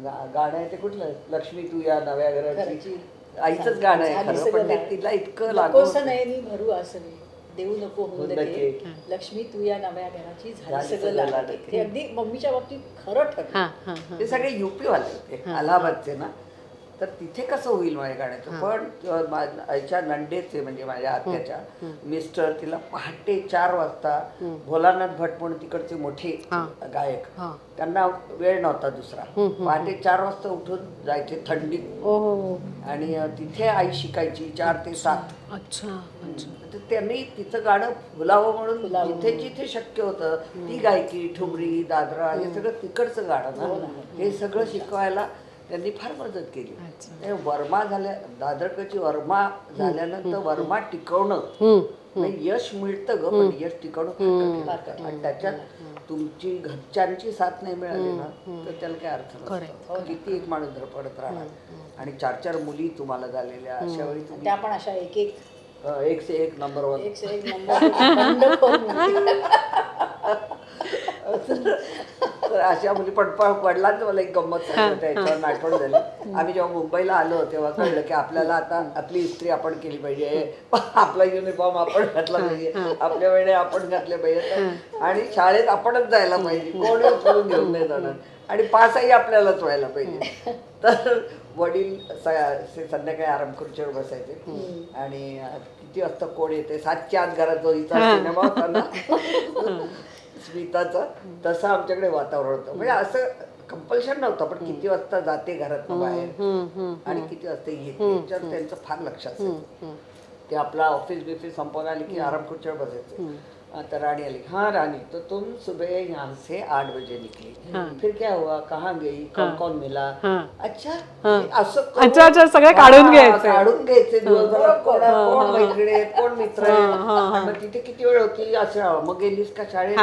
S5: गाणं आहे ते कुठलं, लक्ष्मी तू या नव्या घराची, आईचंच गाणं आहे खरं, पण ते तिला इतकं लागलं.
S4: नयनी भरू आसवे देऊ नको हुंदके, लक्ष्मी तू या नव्या घराची झाली सगळं लागते. हे अगदी मम्मीच्या बाबतीत खरं ठरलं.
S5: ते सगळे UP वाले होते अलाहाबादचे ना. तर तिथे कसं होईल माझ्या गाण्याचं. पण आईच्या नंडेचे म्हणजे माझ्या आत्याच्या मिस्टर तिला पहाटे 4 वाजता भोलानाथ भट म्हणून तिकडचे मोठे गायक, त्यांना वेळ नव्हता दुसरा, पहाटे 4 वाजता उठून जायचे थंडीत. आणि तिथे आई शिकायची 4 ते 7. तर त्यांनी तिचं गाणं फुलावं म्हणून जिथे जिथे शक्य होतं ती गायकी, ठुमरी, दादरा हे सगळं तिकडचं गाणं ना, हे सगळं शिकवायला त्यांनी फार मदत केली. वर्मा झाल्या दादरकरची वर्मा झाल्यानंतर वर्मा टिकवणं यश मिळतं ग, पण यश टिकवणं फार कठीण. आणि त्याच्यात तुमची घरच्यांची साथ नाही मिळाली ना तर त्याला काय अर्थ नसतो. किती एक माणूस धडपडत राहणार. आणि 4-4 मुली तुम्हाला झालेल्या अशा वेळी
S4: त्या पण अशा एक
S5: से एक नंबर 1 तर अशा मुली. पण वडिलांचं मला एक गंमत सांगितलं त्याच्यावर आठवण झाली. आम्ही जेव्हा मुंबईला आलो तेव्हा कळलं की आपल्याला आता आपली इस्त्री आपण केली पाहिजे, आपला युनिफॉर्म आपण घातला पाहिजे, आपल्या वेळे आपण घातले पाहिजे, आणि शाळेत आपणच जायला पाहिजे, कोणी उचलून घेऊन नाही जाणार, आणि पासही आपल्यालाच व्हायला पाहिजे. तर वडील संध्याकाळी आराम खुर्चीवर बसायचे आणि किती वाजता कोण येते 7च्या आत घरात जो हिचा सिनेमा होता ना स्मिताचा, तसं आमच्याकडे वातावरण होतं. म्हणजे असं कंपल्शन नव्हतं, पण किती वाजता जाते घरात बाहेर आणि किती वाजता येते याच्यावर त्यांचं फार लक्ष असायचं. ते आपला ऑफिस बिफिस संपवून आली की आराम खुर्चीवर बसायचे. तर रानी आली, हाँ रानी तो तुम सुबह यहाँ से 8 बजे निकली, फिर क्या हुआ, कहाँ गई, कौन कौन मिला, अच्छा असं
S3: अच्छा सगळे काढून
S5: घ्यायचे दिवसभर, कोण मैत्रिणी आहेत, कोण मित्र आहेत, मग तिथे किती वेळ होती, असं मग गेलीस का शाळेत,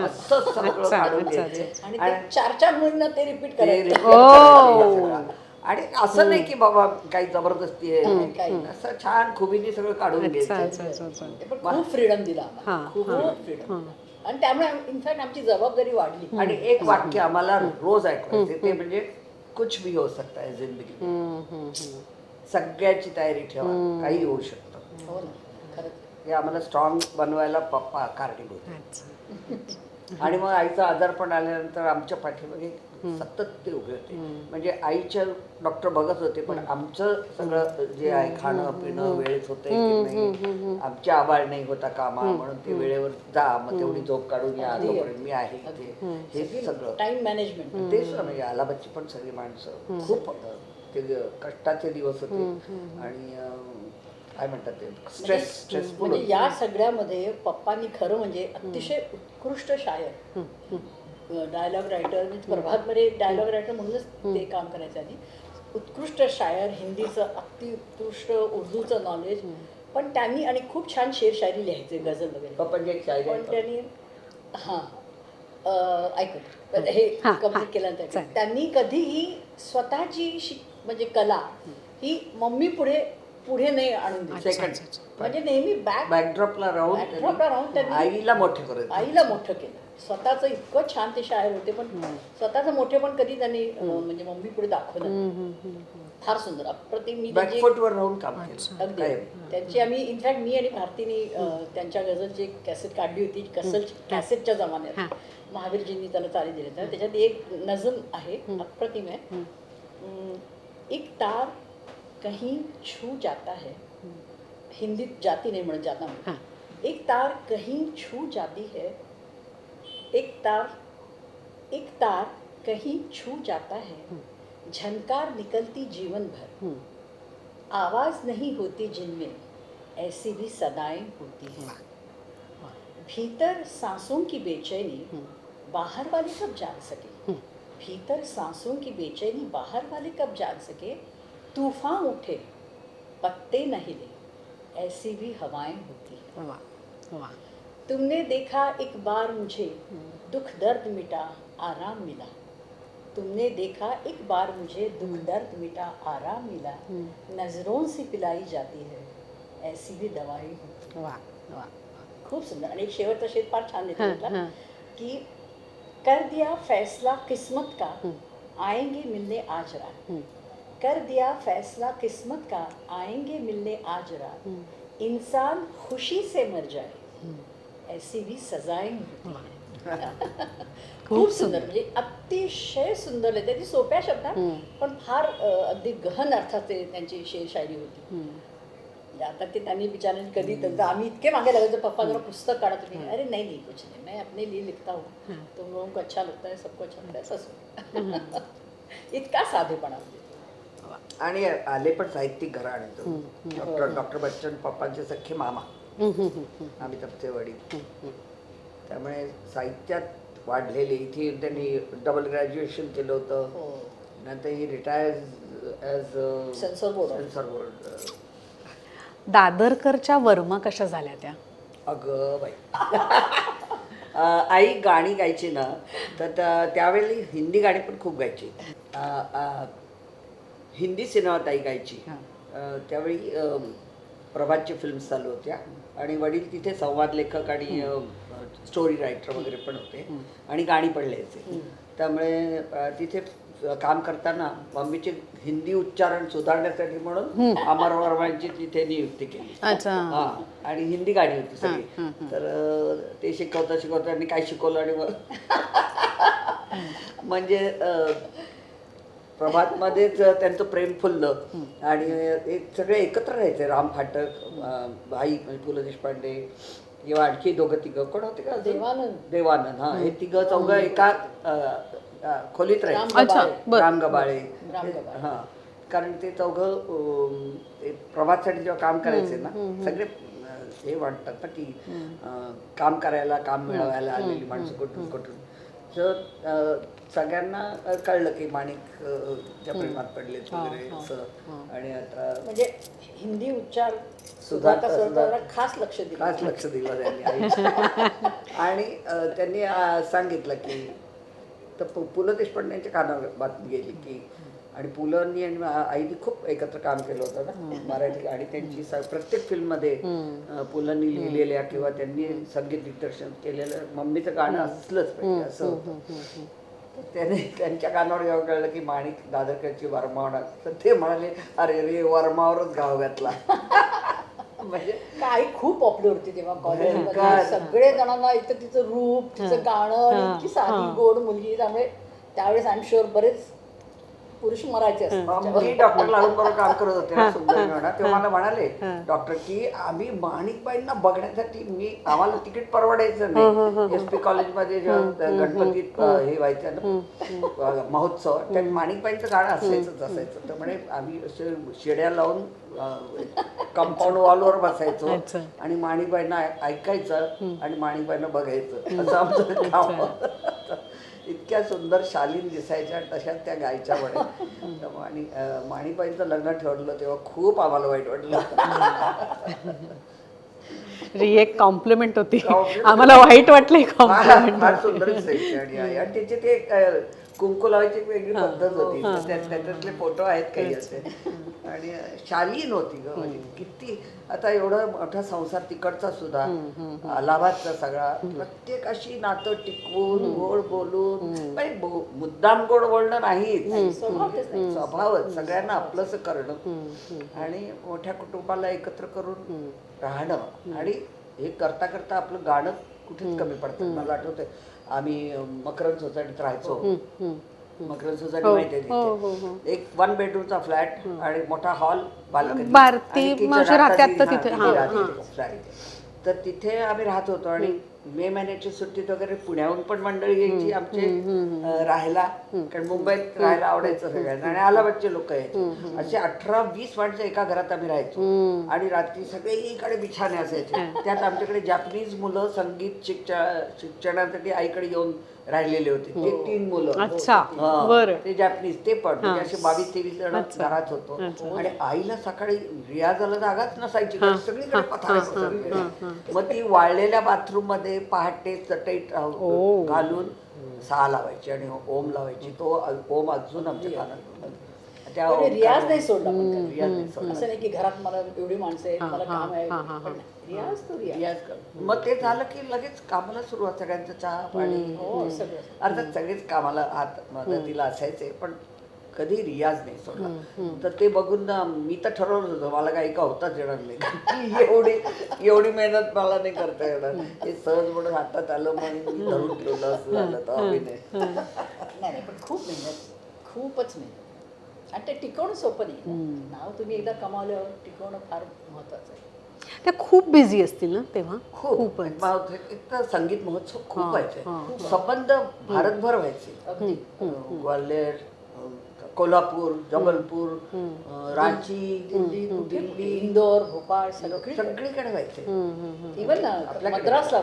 S5: असं सगळं काढून घ्यायचे.
S4: आणि 4-4 मुलींना ते रिपीट करायचं.
S5: आणि असं नाही की बाबा काही जबरदस्ती आहे, असं छान खुबीने सगळं काढून घ्यायचं.
S4: खूप फ्रीडम दिला आम्हाला, खूप फ्रीडम. आणि त्यामुळे इनफॅक्ट आमची जबाबदारी वाढली.
S5: आणि एक वाक्य आम्हाला रोज ऐकवायचे ते म्हणजे कुछ भी हो सकता है जिंदगी, सगळ्याची तयारी ठेवा, काही होऊ शकतं.
S4: हो ना, खरंच
S5: हे आम्हाला स्ट्रॉंग बनवायला पप्पा कारणीभूत. आणि मग आईचा आजारपण आल्यानंतर आमच्या पाठीमागे सतत ते उभे होते. म्हणजे आईच्या डॉक्टर बघत होते, पण आमचं सगळं जे आहे खाणं पिणं वेळेत होतंय की नाही, आमची आबाळ नाही होता कामा, म्हणून ते वेळेवर जा, मग तेवढी झोप काढून या, तोपर्यंत मी आहे इथे, हे सगळं
S4: टाइम मॅनेजमेंट.
S5: तेच ना, म्हणजे आलाबाची पण सगळी माणसं खूप ते कष्टाचे दिवस होते. आणि काय म्हणतात ते स्ट्रेसफुल.
S4: म्हणजे या सगळ्यामध्ये पप्पांनी खरं म्हणजे अतिशय उत्कृष्ट शायर, डायलॉग रायटर, प्रभातमध्ये डायलॉग रायटर म्हणूनच ते काम करायचे आधी. उत्कृष्ट शायर, हिंदीचं अति उत्कृष्ट, उर्दूचं नॉलेज, पण त्यांनी आणि खूप छान शेरशायरी लिहायचे, गझल वगैरे.
S5: पप्पांची एक शायरी
S4: पण
S5: आहे.
S4: त्यांनी ऐकत हे कम्प्लीट केल्यानंतर त्यांनी कधीही स्वतःची म्हणजे कला ही मम्मी पुढे नाही आणून दिली.
S5: सेकंड
S4: म्हणजे नेहमी
S5: बॅकड्रॉपला राहून
S4: त्यांनी
S5: आईला मोठे करत.
S4: आईला मोठं केलं. स्वतःचं इतकं छान ते शायर होते, पण स्वतःचं मोठे पण कधी त्यांनी म्हणजे मम्मी पुढे दाखवलं. फार सुंदर, अप्रतिम. मी
S5: बॅकफुटवर राहून काम केलं.
S4: अगदी त्यांची आम्ही इनफॅक्ट मी आणि भारतीने त्यांच्या गझलची एक कॅसेट काढली होती, कॅसेटच्या जमान्यात. महावीरजींनी त्याला चाली दिले. तर त्याच्यात एक नजम आहे, अप्रतिम आहे. एक तार कहीं छू जाता है, हिंदीत जाती नहीं म्हणत, जाता म्हणत. एक तार कहीं छू जाती है, एक तार कहीं छू जाता है, झनकार निकलती जीवन भर, आवाज नहीं होती जिनमें, ऐसी भी सदाएं होती हैं. भीतर सांसों की बेचैनी बाहर वाले कब जान सके, भीतर सांसों की बेचैनी बाहर वाले कब जान सके, तूफान उठे पत्ते न हिले, ऐसी भी हवाएं होती हैं. तुमने देखा एक बार मुझे, दुख दर्द मिटा आराम मिला. तुमने देखा एक बार मुझे, दुख दर्द मिटा आराम मिला. नजरों से पिलाई जाती है, ऐसी भी दवाई होती. खूप सुंदर. आणि एक शेवटचा शेत फार छान देते म्हटलं की कर दिया फैसला किस्मत का, आएंगे मिलने आज रात. कर दिया फैसला किस्मत का, आएंगे मिलने आज रात. इंसान खुशी से मर जाए, ऐसी भी सजाएं होती हैं. खूप सुंदर. म्हणजे अतिशय सुंदर लिहिते. ती सोप्या शब्दात पण फार अगदी गहन अर्थाचे त्यांची शेरशायरी होती. आता ते त्यांनी बिचारांनी कधी तर आम्ही इतके मागे लागायचो, पप्पा जरा पुस्तक काढा तुम्ही. अरे नहीं नहीं कुछ नहीं, मैं अपने लिए लिखता हूँ, तुम लोगों को अच्छा लगता है, सबको अच्छा लगता है, असं. इतका साधेपणा.
S5: आणि आले पण साहित्यिक घराण्यातून. डॉक्टर बच्चन पप्पांचे सख्खे मामा, अमिताभचे वडील. त्यामुळे साहित्यात वाढलेले. इथे त्यांनी डबल ग्रॅज्युएशन केलं होतं. नंतर ही रिटायर्ड ॲज
S4: सेन्सॉर
S5: बोर्ड.
S3: दादरकरच्या वर्मा कशा झाल्या त्या?
S5: अगं बाई. आई गाणी गायची ना, तर त्यावेळी हिंदी गाणी पण खूप गायची. हिंदी सिनेमात आई गायची. त्यावेळी प्रभातची फिल्म्स चालू होत्या आणि वडील तिथे संवाद लेखक आणि स्टोरी रायटर वगैरे पण होते आणि गाणी पण लिहायचे. त्यामुळे तिथे काम करताना मम्मीचे हिंदी उच्चारण सुधारण्यासाठी म्हणून अमर वर्मांची तिथे नियुक्ती केली. हां, आणि हिंदी गाणी होती सगळी. तर ते शिकवता त्यांनी काय शिकवलं आणि म्हणजे प्रभातमध्येच त्यांचं प्रेम फुललं आणि एक सगळे एकत्र राहायचे. राम फाटक, भाई म्हणजे पु ल देशपांडे किंवा आणखी दोघं तिघं कोण होते का? देवानंद. हां, हे तिघं चौघं एका खोलीत राहायचे. राम गबाळे. हां, कारण ते चौघं प्रभातसाठी जेव्हा काम करायचे ना, सगळे हे वाटतात ना की काम करायला, काम मिळवायला आलेली माणसं कुठून कुठून. तर सगळ्यांना कळलं की माणिकच्या प्रेमात पडलेत वगैरे असं. आणि आता
S4: म्हणजे हिंदी उच्चार सुद्धा खास लक्ष
S5: दिलं त्यांनी. आणि त्यांनी सांगितलं की तर पु ल देशपांडेंच्या कानावर बातमी गेली की, आणि पुलंनी आणि आईनी खूप एकत्र काम केलं होतं ना मराठी. आणि त्यांची प्रत्येक फिल्ममध्ये पुलंनी लिहिलेल्या किंवा त्यांनी संगीत दिग्दर्शन केलेलं मम्मीचं गाणं असलंच पाहिजे असं होतं. त्याने त्यांच्या कानावर जेव्हा कळलं की माणिक दादरकरची वर्मा होणार, तर ते म्हणाले अरे रे, वर्मावरच गाव घातला.
S4: म्हणजे आई खूप पॉप्युलर होती तेव्हा कॉलेजमध्ये. सगळे जणांना इथं तिचं रूप, तिचं गाणं, इतकी साधी गोड मुलगी. त्यामुळे त्यावेळेस आय एम शुअर बरेच पुरुष मरायचे असतात.
S5: मी डॉक्टर लालूंबरोबर काम करत होते ना सुंदरगडा, तेव्हा मला म्हणाले डॉक्टर की आम्ही माणिकबाईंना बघण्यासाठी आम्हाला तिकीट परवडायचं नाही. SP कॉलेजमध्ये जेव्हा गणपतीत हे व्हायचं ना महोत्सव, त्यात माणिकबाईंचं गाणं असायचं. तर म्हणे आम्ही असे शिड्या लावून कंपाऊंड वॉलवर बसायचो आणि माणिकबाईंना ऐकायचं आणि माणिकबाईंना बघायचं, असं आमचं काम होतं. इतक्या सुंदर शालीन दिसायच्या तशाच त्या गायच्या म्हणे. आणि माणिकबाईंचं लग्न ठरलं तेव्हा खूप आम्हाला वाईट वाटलं.
S3: ही एक कॉम्प्लिमेंट होती, आम्हाला वाईट वाटलं.
S5: फार सुंदर दिसायची आणि तिचे ते कुंकू लावायची एक वेगळी पद्धत होती. त्याच्यातले फोटो आहेत काही असे. आणि शालीन होती ग, म्हणजे किती. आता एवढा मोठा संसार तिकडचा सुद्धा, अलाहाबादचा सगळा, प्रत्येक अशी नातं टिकवून गोड बोलून, मुद्दाम गोड बोलणं नाही, स्वभावच सगळ्यांना आपलंसं करणं आणि मोठ्या कुटुंबाला एकत्र करून राहणं. आणि हे करता करता आपलं गाणं कुठेच कमी पडतं. मला आठवतंय आम्ही मकरंद सोसायटीत राहायचो. मकरंद सोसायटी माहिती आहे, एक 1 बेडरूमचा फ्लॅट आणि मोठा हॉल, बाल्कनी, तर तिथे आम्ही राहत होतो. आणि मे महिन्याची सुट्टीत वगैरे पुण्याहून पण मंडळी यायची आमचे राहायला, कारण मुंबईत राहायला आवडायचं सगळ्यांना, आणि अलाहाबादचे लोक यायचे. असे 18-20 माणसं एका घरात आम्ही राहायचो. आणि रात्री सगळीकडे बिछाने असायचे. त्यात आमच्याकडे जॅपनीज मुलं संगीत शिक्षणासाठी आईकडे येऊन राहिलेले होते. ते 3 मुलं, ते जॅपनीज, ते पण म्हणजे असे 22-23 जण घरात होतो. आणि आईला सकाळी रियाजाला जागाच नसायची, सगळीकडे पथार पसरलेले. मग ती वाळलेल्या बाथरूम मध्ये पहाटे चटईत घालून 6 लावायची आणि ओम लावायची. तो ओम अजून आमच्या कानात.
S4: रियाज नाही सोडला, असं नाही की घरात मला एवढी माणसं आहेत, मला काम आहे, रियाज तो रियाज.
S5: मग ते झालं की लगेच कामाला सुरुवात, सगळ्यांचं चहा पाणी अर्थात सगळेच कामाला हात मदतीला असायचे, पण कधी रियाज नाही सोडला. तर ते बघून मी तर ठरवलं होतं मला काही का होताच येणार नाही, एवढी मेहनत मला नाही करता येणार. हे सहज म्हणून हातात आलं म्हणून मी धरून ठेवलं, असं झालं. तर अभिनय
S4: नाही, पण खूप मेहनत, खूपच मेहनत. आणि ते टिकवणं सोपं नाही. नाव तुम्ही एकदा कमावल्यावर टिकवणं फार महत्वाचं आहे.
S3: त्या खूप बिझी असतील ना तेव्हा?
S5: खूप. एक तर संगीत महोत्सव खूप व्हायचे, संबंध भारतभर व्हायचे. ग्वाल्हेर, कोल्हापूर, जबलपूर, रांची, दिल्ली,
S4: इंदोर, भोपाळ,
S5: सगळीकडे व्हायचे.
S4: इव्हन मद्रासला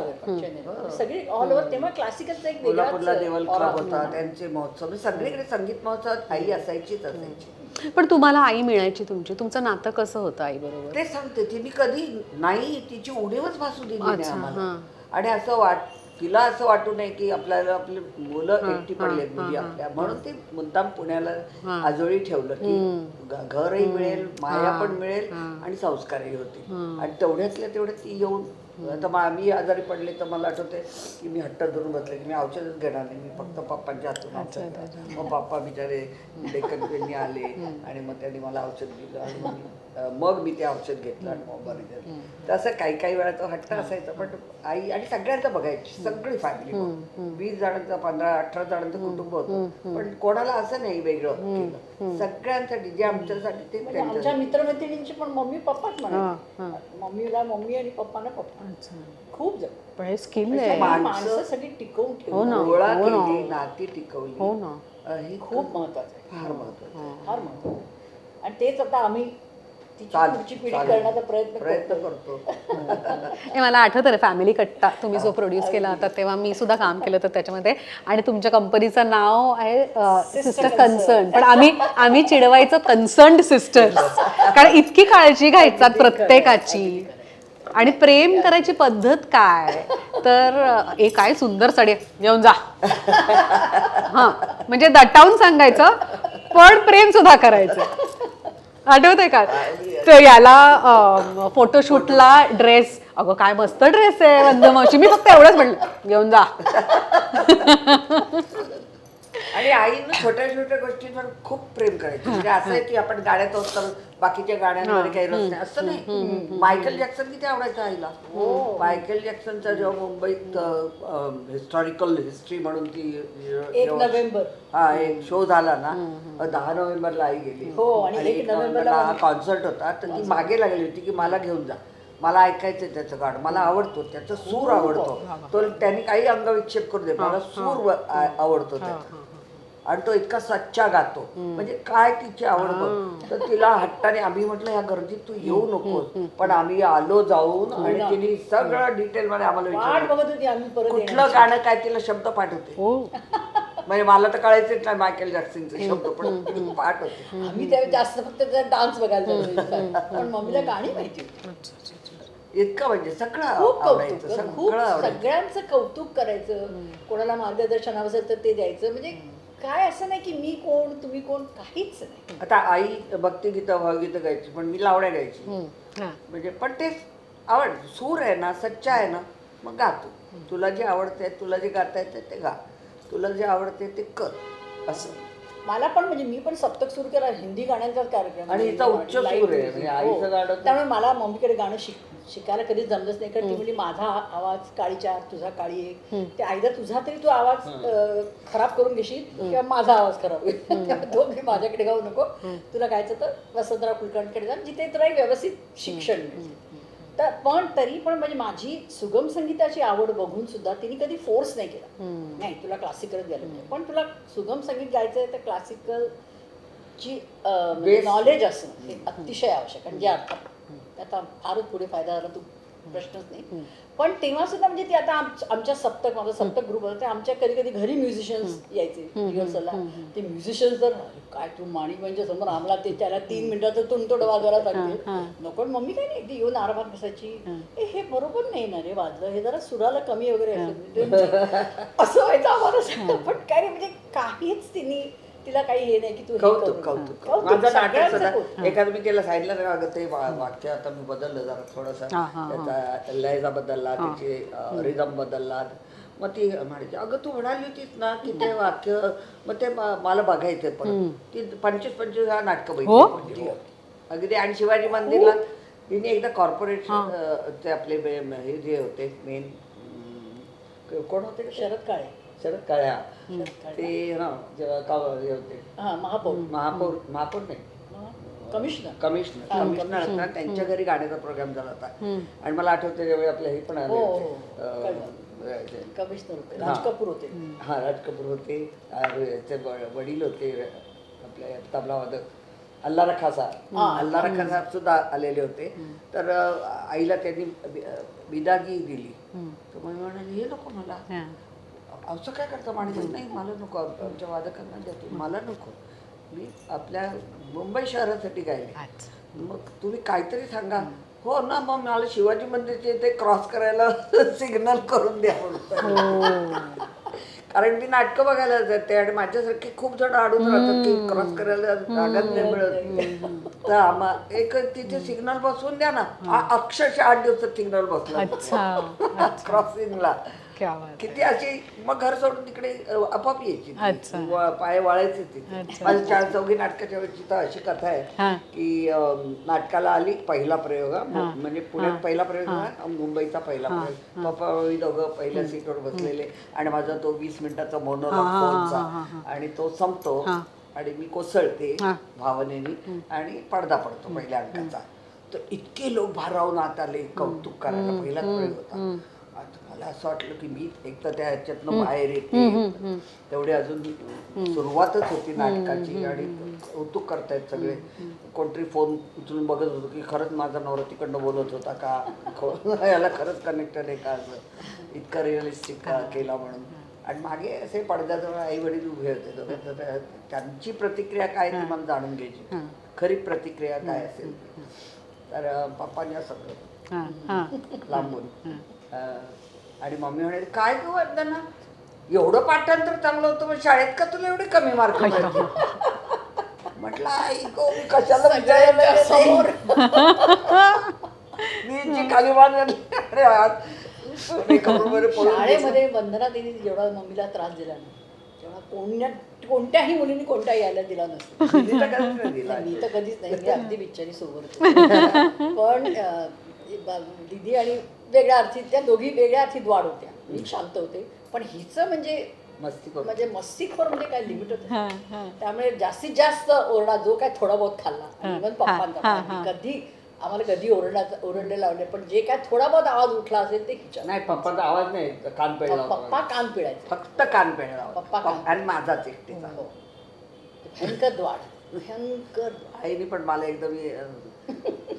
S4: सगळी ऑल ओव्हर. तेव्हा क्लासिकलचा एक
S5: कोल्हापूरला देवल क्लब होता, त्यांचे महोत्सव. सगळीकडे संगीत महोत्सवात आई असायचीच असायची.
S3: पण तुम्हाला आई मिळायची तुमचं नातं कसं होतं आई बरोबर?
S5: ते सांगते, तिने कधी नाही, तिची उणीवच भासू दिली नाही आम्हाला. आणि असं तिला असं वाटू नये की आपल्याला आपली मुलं एकटी पडलेत मुली आपल्या, म्हणून ते मुद्दाम पुण्याला आजोळी ठेवलं की घरही मिळेल, माया पण मिळेल आणि संस्कारही होतील. आणि तेवढ्यातल्या तेवढ्यात ती येऊन, आता मी आजारी पडले तर मला आठवते की मी हट्ट धरून बसले की मी औषधच घेणार नाही, मी फक्त पप्पांच्या हातून औषध. मग पप्पा बिचारे डेक्कन पेननी आले आणि मग त्यांनी मला औषध दिलं आणि मग मी ते औषध घेतलं आणि मग बरं झालं. तर असं काही वेळा तो हट्ट असायचा. पण आई आणि सगळ्यांचं बघायची, सगळी फॅमिली, 20 जणांचं 15-18 जणांचं कुटुंब होतं. पण कोणाला असं नाही वेगळं केलं, सगळ्यांसाठी जे आमच्यासाठी ते.
S4: आमच्या मित्रमैत्रिणींची पण मम्मी पप्पाच म्हणा, मम्मीला मम्मी आणि पप्पाला पप्पा. खूप जण.
S3: पण हे स्किल आहे,
S4: माणसं सगळी टिकवून ठेवली,
S5: गोळा केली, नाती टिकवली.
S3: हो ना,
S5: हे
S4: खूप महत्वाचं आहे,
S5: फार महत्वाचं,
S4: फार महत्वाचं. आणि तेच आता आम्ही पुढची पिढी करण्याचा प्रयत्न करतो.
S3: मला आठवतं फॅमिली कट्टा तुम्ही जो प्रोड्यूस केला होता तेव्हा मी सुद्धा काम केलं होतं त्याच्यामध्ये. आणि तुमच्या कंपनीचं नाव आहे सिस्टर कन्सर्न, पण आम्ही चिडवायचं कन्सर्न्ड सिस्टर्स, कारण इतकी काळजी घ्यायचात प्रत्येकाची. आणि प्रेम करायची पद्धत काय, तर काय सुंदर साडी घेऊन जा, हा म्हणजे दटावून सांगायचं पण प्रेम सुद्धा करायचं. आठवतंय का याला फोटोशूटला ड्रेस, अगं काय मस्त ड्रेस आहे वंदमावशी, मी फक्त एवढंच म्हटलं घेऊन जा.
S5: आणि आईनं छोट्या छोट्या गोष्टींवर खूप प्रेम करायची. म्हणजे असं आहे की आपण गाण्यात आहोत तर बाकीच्या गाण्यांमध्ये काही रस नाही असं नाही. मायकेल जॅक्सन किती आवडायचं आईला. मायकेल जॅक्सनचा जेव्हा मुंबईत हिस्टॉरिकल हिस्ट्री म्हणून ती
S4: 1 नोव्हेंबर
S5: हा एक शो झाला ना, 10 नोव्हेंबरला आई गेली
S4: हो, आणि 1 नोव्हेंबरला
S5: हा कॉन्सर्ट होता. तर ती मागे लागली होती की मला घेऊन जा, मला ऐकायचंय त्याचं गाणं, मला आवडतो त्याचा सूर आवडतो. तो त्यांनी काही अंगविक्षेप करू दे, मला सूर आवडतो त्याचा. आणि तो इतका सच्चा गातो. म्हणजे काय तिची आवड बघ. तर तिला हट्टाने आम्ही म्हटलं ह्या गर्दीत तू येऊ नकोस, पण आम्ही आलो जाऊन आणि तिने सगळं डिटेल मध्ये आम्हाला
S4: वाट
S5: विचारलं
S4: बघत होती आम्ही परत
S5: कुठलं गाणं काय. तिला शब्द पाठ होते. म्हणजे मला तर कळायचंच नाही मायकेल जॅक्सनचे शब्द, पण पाठ होते.
S4: आम्ही त्यावेळी जास्त फक्त डान्स बघायला जायचो. पण मम्मीला गाणी माहिती होती.
S5: इतकं म्हणजे सगळं
S4: खूप
S5: आवडायचं,
S4: कौतुक, खूप
S5: सगळं आवडायचं.
S4: सगळ्यांचं कौतुक करायचं. कोणाला मार्गदर्शन हवं असेल तर ते द्यायचं. म्हणजे काय असं नाही की मी कोण तुम्ही कोण, काहीच नाही.
S5: आता आई भक्तिगीतं भावगीतं गायची, पण मी लावण्या गायची. म्हणजे पण तेच आवड, सूर आहे ना, सच्चा आहे ना, मग गातो. तुला जे आवडते, तुला जे गाता येते ते गा, तुला जे आवडते ते कर असं.
S4: मला पण म्हणजे मी पण सप्तक सुरू केला हिंदी गाण्यांचाच कार्यक्रम.
S5: आणि हिचा उच्च सूर आहे, म्हणजे आईचं गाणं तर-
S4: त्यामुळे मला मम्मीकडे गाणं शिकायला कधीच जमलंच नाही. कारण ती म्हणजे माझा आवाज काळीच्या तुझा काळी एक, ते आयदर तुझा तरी तू आवाज खराब करून घेशील किंवा माझा आवाज खराब होईल. त्यामुळे तो मी माझ्याकडे गाऊ नको, तुला गायचं तर वसंतराव कुलकर्णीकडे जा जिथे तुला व्यवस्थित शिक्षण मिळेल. तर पण तरी पण म्हणजे माझी सुगम संगीताची आवड बघून सुद्धा तिने कधी फोर्स नाही केला. नाही तुला क्लासिकलच गेलं नाही, पण तुला सुगम संगीत गायचंय तर क्लासिकल ची नॉलेज असणं हे अतिशय आवश्यक. आणि जे अर्थात आता फारच पुढे फायदा झाला, तू प्रश्नच नाही. पण तेव्हा सुद्धा म्हणजे ते आता आमच्या सप्तक, माझा सप्तक ग्रुप होता, ते आमच्या कधी कधी घरी म्युझिशियन्स यायचे रिहर्सलला. ते म्युझिशियन्स जर काय तू माणिक म्हणजे समोर आम्हाला ते त्याला 3 मिनिटाचं तुणतोड वाजवायला सांगते नको. मम्मी काय नाही, ती येऊन आरामात बसायची. हे बरोबर नाही ना रे वाजलं, हे जरा सुराला कमी वगैरे असं व्हायचं आम्हाला. पण काय नाही म्हणजे काहीच तिला काही हे नाही की तू
S5: कौतुक. माझं नाटक सुद्धा एखादं मी तिला सांगितलं ना, अगं ते वाक्य आता मी बदललं जरा थोडंसं, त्याचा लहजा बदलला, त्याची रिदम बदलला. मग ती म्हणायची अगं तू म्हणाली होतीस ना की ते वाक्य, मग ते मला बघायचं परत. ती 25-25 नाटकं बघितली अगदी. आणि शिवाजी मंदिरला तिने एकदा कॉर्पोरेट ते आपले हे जे होते मेन कोण होते, शरद काळे ते ना जेव्हा हे होते महापौर नाही कमिशनर असताना त्यांच्या घरी गाण्याचा प्रोग्राम झाला होता. आणि मला आठवते त्यावेळी आपल्या हे पण आले होते,
S4: कमिशनर राज कपूर होते.
S5: हा राज कपूर होते, ते वडील होते आपल्या तबलावादक अल्लारा खान साहेब सुद्धा आलेले होते. तर आईला त्यांनी बिदागी दिली. तर मग म्हणाली हे नको मला, असं काय करतं माणूस. नाही मला नको, आमच्या वादकांना देतो, मला नको, मी आपल्या मुंबई शहरासाठी गायले. मग तुम्ही काहीतरी सांगा. हो ना, मग मला शिवाजी मंदिरचे ते क्रॉस करायला सिग्नल करून द्या म्हणतो. कारण मी नाटकं बघायला जाते आणि माझ्यासारखे खूप जण अडून राहतात की क्रॉस करायला जागाच नाही मिळत. तर एक तिथे सिग्नल बसवून द्या ना. अक्षरशः 8 दिवसात सिग्नल बसला क्रॉसिंगला. किती अशी, मग घर सोडून तिकडे आपाप यायची, पाय वाळायचे तिथे. माझ्या 4-4 नाटकाच्या वेळची तर अशी कथा आहे की नाटकाला आली, पहिला प्रयोग म्हणजे पुण्यात पहिला प्रयोग, मुंबईचा पहिला प्रयोग. पप्पा मी दोघं पहिल्या सीटवर बसलेले आणि माझा तो 20 मिनिटाचा मोनोलॉग फोनचा, आणि तो संपतो आणि मी कोसळते भावनेनी आणि पडदा पडतो पहिल्या अंकाचा. तर इतके लोक भारावून आत आले कौतुक करायला, पहिलाच प्रयोग होता. मला असं वाटलं की मी एक तर त्या ह्याच्यातनं बाहेर येते, तेवढे अजून सुरुवातच होती नाटकाची आणि कौतुक करतायत सगळे. कोणतरी फोन उचलून बघत होतो की खरंच माझा नवरा तिकडनं बोलत होता का, याला खरंच कनेक्टेड आहे का, असं इतका रिअलिस्टिक केला म्हणून. आणि मागे असे पडद्याजवळ आई वडील उभे होते, त्यांची प्रतिक्रिया काय ती मला जाणून घ्यायची, खरी प्रतिक्रिया काय असेल. तर पप्पांनी असं लांबून आणि मम्मी म्हणाली काय गं वंदना, एवढं पाठांतर चांगलं होतं मग शाळेत का तुला एवढे कमी मार्क मिळाले. म्हटलं आई गो मी कशाला विचारायला समोर मी जी खाली
S4: शाळेमध्ये वंदना तिने जेवढा मम्मीला त्रास दिला ना, तेवढा कोणत्याही मुलीने कोणता यायला दिला नसतो.
S5: दिदी तर कधीच नाही दिला.
S4: मी तर कधीच नाही, मी अगदी बिचारी सोबत पण दिदी आणि वेगळ्या अर्थी, त्या दोघी वेगळ्या अर्थीत वाढ होत्या. मी शांत होते, पण हिचं म्हणजे मस्तीखोर म्हणजे काय लिमिट होतं. त्यामुळे जास्तीत जास्त ओरडा जो काय थोडा बहुत खाल्ला, इव्हन पप्पांचा आम्हाला कधी ओरडले लावले, पण जे काय थोडा बहुत आवाज उठला असेल ते हिच्या.
S5: नाही, पप्पाचा आवाज नाही, कान पेळला होता.
S4: पप्पा कान पिळायचे,
S5: फक्त कान पेळला
S4: पप्पा
S5: होता.
S4: कान.
S5: आणि माझाच एकटीचा.
S4: हो. भयंकर द्वाड, भयंकर.
S5: आईने पण मला एकदम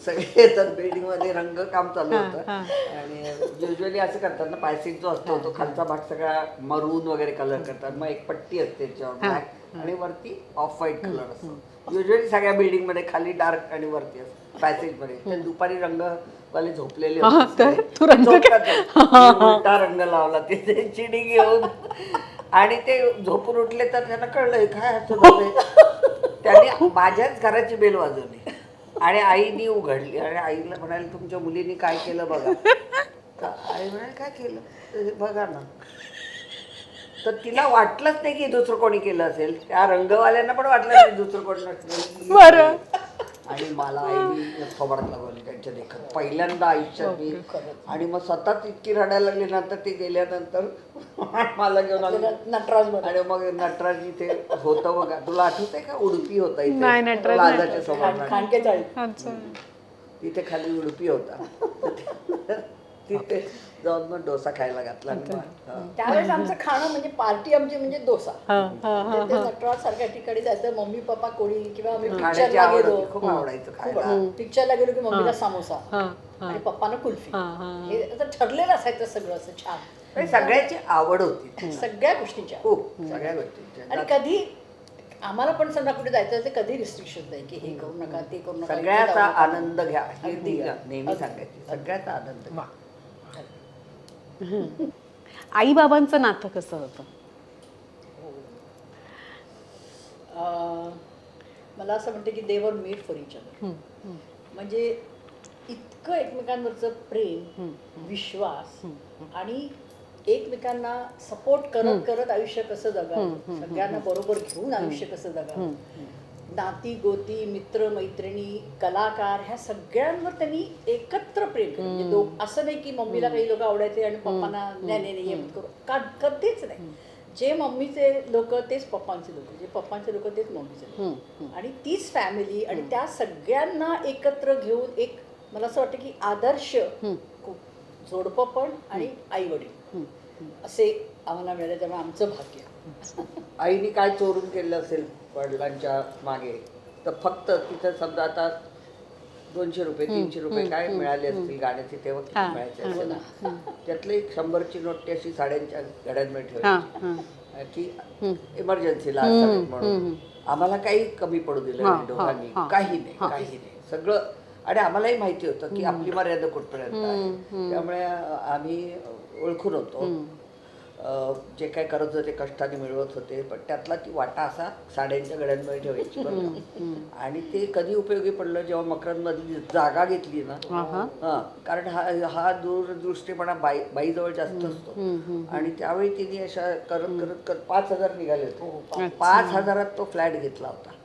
S5: सगळे तर बिल्डिंग मध्ये रंगकाम चालू होतं आणि युजली असं करतात ना, पायसिंग जो असतो तो खालचा भाग सगळा मरून वगैरे कलर करतात, मग एक पट्टी असते त्याच्यावर ब्लॅक आणि वरती ऑफ व्हाईट कलर असतो. युजली सगळ्या बिल्डिंग मध्ये खाली डार्क आणि वरती असतो पॅसेज मध्ये. तर दुपारी रंगवाले झोपलेले होते, उलटा रंग लावला ते चिडी घेऊन आणि ते झोपून उठले तर त्यांना कळलंय काय असं झालंय. त्यांनी माझ्याच घराची बेल वाजवली आणि आईनी उघडली आणि आईला म्हणाले तुमच्या मुलीने काय केलं बघा. तर आई म्हणाले काय केलं, तर बघा ना. तर तिला वाटलंच नाही की दुसरं कोणी केलं असेल, त्या रंगवाल्यांना पण वाटलं नाही दुसरं कोणी नसेल.
S3: बरं.
S5: आणि मला आईनी थोबाडात लागवली त्यांच्या देखत पहिल्यांदा आयुष्यात मी. आणि मग सतत इतकी रडायला लागली. नंतर ती गेल्यानंतर मला घेऊन आलं
S4: नटराज
S5: आणि मग नटराज इथे होतं बघा, तुला आठवतंय का, उडुपी होता
S3: नाही,
S5: इथे
S3: नटराज
S5: लाजाच्या समोर.
S4: खांडके चाळी.
S5: तिथे खाली उडुपी होता. तिथे जाऊन मग डोसा खायला घातला.
S4: त्यावेळेस आमचं खाणं म्हणजे पार्टी आमची म्हणजे डोसा. नटराज सारख्या ठिकाणी जायचं, मम्मी पप्पा कोणी किंवा आम्ही
S5: खाण्याची
S4: पिक्चरला
S5: आवड
S4: गेलो,
S5: होती, खूप आवडायचं खायला.
S4: पिक्चरला गेलो की मम्मीला समोसा आणि पप्पांना कुल्फी. हे असं ठरलेलं असायचं सगळं असं छान.
S5: नाही, सगळ्याची आवड होती,
S4: सगळ्या गोष्टीच्या.
S5: खूप सगळ्या गोष्टी.
S4: आणि कधी आम्हाला पण समजा कुठे जायचं असेल कधी रिस्ट्रिक्शन नाही की हे करू नका ते करू नका.
S5: सगळ्याचा आनंद घ्या ही ती नेहमी सांगायची. सगळ्याचा आनंद घ्या.
S3: आई बाबांचं नातं कसं होतं?
S4: मला असं म्हणते की दे were made for each other. म्हणजे इतकं एकमेकांवरचं प्रेम, विश्वास आणि एकमेकांना सपोर्ट करत करत आयुष्य कसं जगावं, सगळ्यांना बरोबर घेऊन आयुष्य कसं जगावं, नाती गोती, मित्र मैत्रिणी, कलाकार, ह्या सगळ्यांवर त्यांनी एकत्र प्रेम केलं. म्हणजे असं नाही की मम्मीला काही लोक आवडायचे आणि पप्पांना नाही हे करू, कधीच नाही. जे मम्मीचे लोक तेच पप्पांचे लोक, जे पप्पांचे लोक तेच मम्मीचे लोक, आणि तीच फॅमिली. आणि त्या सगळ्यांना एकत्र घेऊन एक मला असं वाटतं की आदर्श जोडपं पण आणि आई वडील असे आम्हाला मिळाले. त्यामुळे आमचं भाग्य.
S5: आईने काय चोरून केलं असेल वडिलांच्या मागे, तर फक्त तिथं समजा आता 200 रुपये 300 रुपये काय मिळाले असतील गाण्याचे, तेव्हा किती मिळायचे असेल ना, त्यातले 100ची नोट ती अशी साड्यांच्या घड्यांमध्ये ठेवायची की इमर्जन्सीला असावी म्हणून. आम्हाला काही कमी पडू दिलं नाही दोघांनी, काही नाही सगळं. आणि आम्हालाही माहिती होतं की आपली मर्यादा कुठपर्यंत आहे. त्यामुळे आम्ही ओळखून होतो. जे काय करत होते कष्टाने मिळवत होते, पण त्यातला ती वाटा असा साड्यांच्या गड्यांमध्ये ठेवायची बरं का. आणि ते कधी उपयोगी पडलं जेव्हा मकरंदमधली जागा घेतली ना. कारण हा दूरदृष्टीपणा बाईजवळ जास्त असतो. आणि त्यावेळी तिने अशा करत 5,000 निघाले होते. 5,000त तो फ्लॅट घेतला होता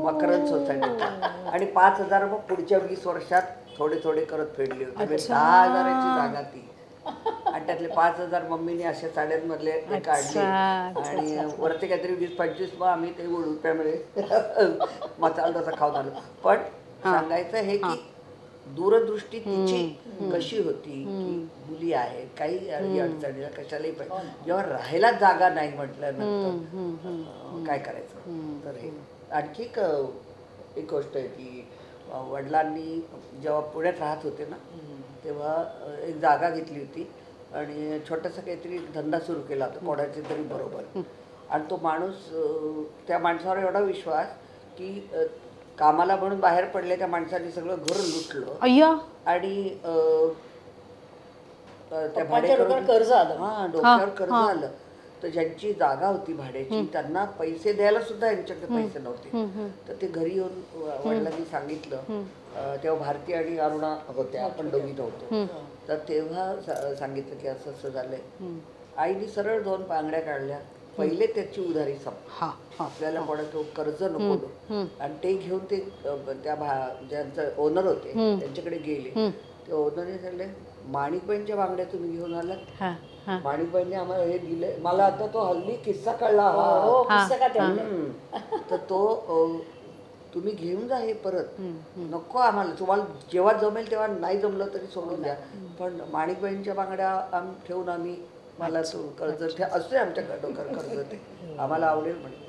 S5: मकरंद सोसायटीचा. आणि 5,000 मग पुढच्या 20 वर्षात थोडे थोडे करत फेडले होते. 10,000ची जागा ती. आणि त्यातले 5,000 मम्मीने अशा साड्यांमधले काढले आणि वरती काहीतरी 20-25 मग आम्ही ते रुपयामध्ये मसाला डोसा खाऊन आलो. पण सांगायचं हे की दूरदृष्टी तिची कशी होती की मुली आहेत, काही अडचणीला कशालाही पाहिजे. जेव्हा राहायला जागा नाही म्हटल्यानंतर काय करायचं. तर हे आणखी एक गोष्ट आहे की वडिलांनी जेव्हा पुण्यात राहत होते ना, तेव्हा एक जागा घेतली होती आणि छोटासा काहीतरी धंदा सुरू केला होता कोणाचे तरी बरोबर. आणि तो माणूस, त्या माणसावर एवढा विश्वास की कामाला म्हणून बाहेर पडले त्या माणसाने सगळं घर लुटलं आणि त्या भाडेकरूंना कर्ज आलं. डोक्यावर कर्ज आलं. तर ज्यांची जागा होती भाड्याची त्यांना पैसे द्यायला सुद्धा यांच्याकडे पैसे नव्हते. तर ते घरी येऊन वडिलांनी सांगितलं. तेव्हा भारती आणि अरुणा होत्या, आपण दोघी नव्हतो. तर तेव्हा सांगितलं की असं असं झालंय. आईने सरळ 2 बांगड्या काढल्या पहिले त्याची उधारी संप
S3: हा हा
S5: आपल्याला कोणाचं कर्ज नको देऊ. आणि ते घेऊन ते ज्यांचं ओनर होते त्यांच्याकडे गेले. ते ओनरने सांगले माणिकबाईंच्या बांगड्या तुम्ही घेऊन आलात.
S3: हा हा
S5: माणिकबाईंनी आम्हाला हे दिले. मला आता तो हल्ली किस्सा कळला.
S4: हो पुस्तकात आहे.
S5: तर तो तुम्ही घेऊन जा हे परत. नको आम्हाला, तुम्हाला जेव्हा जमेल तेव्हा, नाही जमलं तरी सोडून द्या, पण माणिकबाईंच्या बांगड्या ठेवून आम्ही मला कर्ज असते आमच्याकडं कर्ज ते आम्हाला आवडेल म्हणजे.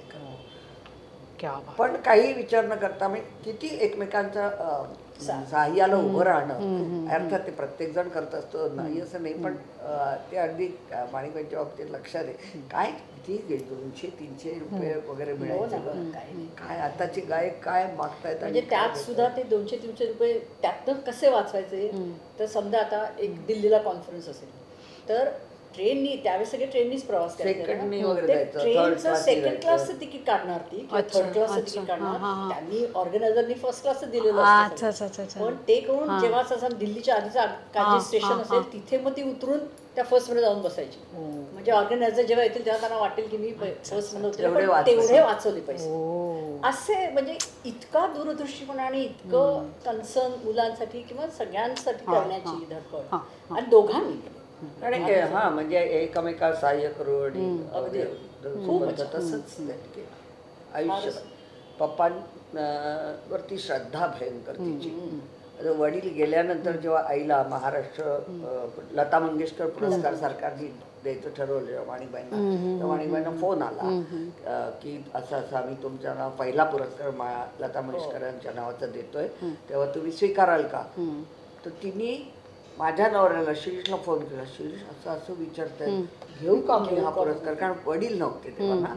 S3: क्या बात.
S5: पण काही विचार न करता मी किती एकमेकांच्या सहाय्याला उभं राहणं. अर्थात ते प्रत्येक जण करत असतो, नाही असं नाही, पण ते अगदी माणिकबाईंच्या बाबतीत लक्षात आहे. काय किती 200-300 रुपये वगैरे मिळायचे. काय आताची गायक काय मागतायत.
S4: म्हणजे त्यात सुद्धा ते 200-300 रुपये त्यातनं कसे वाचवायचे. तर समजा आता एक दिल्लीला कॉन्फरन्स असेल तर ट्रेननी, त्यावेळेस सगळे ट्रेननीच प्रवास
S5: सेकंडनी वगैरे
S4: करायचे.
S5: जायचं,
S4: ट्रेनचं सेकंड
S5: जायचं.
S4: क्लासचं तिकीट काढणार ती किंवा थर्ड क्लासचं तिकीट काढणार. त्यांनी ऑर्गनायझरनी फर्स्ट क्लासचं दिलेलं
S3: अच्छा
S4: असतं.
S3: अच्छा अच्छा.
S4: पण ते करून जेव्हा असं दिल्लीच्या आधीचा काही स्टेशन असेल तिथे मग ती उतरून त्या फर्स्ट मध्ये जाऊन बसायची. म्हणजे ऑर्गनायझर जेव्हा येतील तेव्हा त्यांना वाटेल की मी फर्स्ट मध्ये
S5: तेवढे
S4: वाचवले पैसे. असे म्हणजे इतका दूरदृष्टीपणा आणि इतकं कन्सर्न मुलांसाठी किंवा सगळ्यांसाठी करण्याची धडपड आणि दोघांनी.
S5: आणि हा म्हणजे एकमेका सहाय्य करू आणि तसंच आयुष्य. पप्पांवरती श्रद्धा भयंकर तिची. वडील गेल्यानंतर जेव्हा आईला महाराष्ट्र लता मंगेशकर पुरस्कार सरकारने द्यायचं ठरवलं जेव्हा माणिकबाईंना, तर माणिकबाईंना फोन आला की असं असं आम्ही तुमच्या नाव पहिला पुरस्कार लता मंगेशकरांच्या नावाचा देतोय, तेव्हा तुम्ही स्वीकाराल का. तर तिने माझ्या नवऱ्याला शिरीषला फोन केला. शिरीष असं असं विचारताय, घेऊ का मी हा पुरस्कार, कारण वडील नव्हते तेव्हा ना.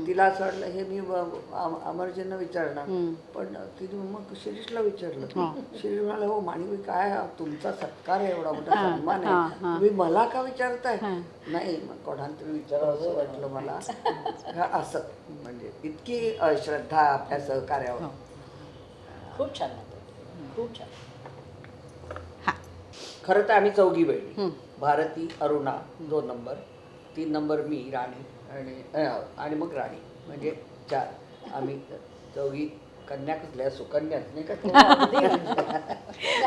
S5: तिला असं वाटलं हे मी अमरजींना विचारणार, पण तिने मग शिरीषला विचारलं. शिरीष म्हणाला हो माणिकबाई काय तुमचा सत्कार आहे, एवढा मोठा सन्मान आहे, तुम्ही मला का विचारताय. नाही मग कोणाला तरी विचारावं असं वाटलं मला. असं म्हणजे इतकी श्रद्धा आपल्या सहकार्यावर.
S4: खूप छान होतं, खूप छान.
S5: खरं तर आम्ही चौघी बहिणी, भारती, अरुणा 2 नंबर, 3 नंबर मी, राणी आणि मग राणी, म्हणजे 4. आम्ही चौघी कन्या कसल्या, सुकन्याच नाही का.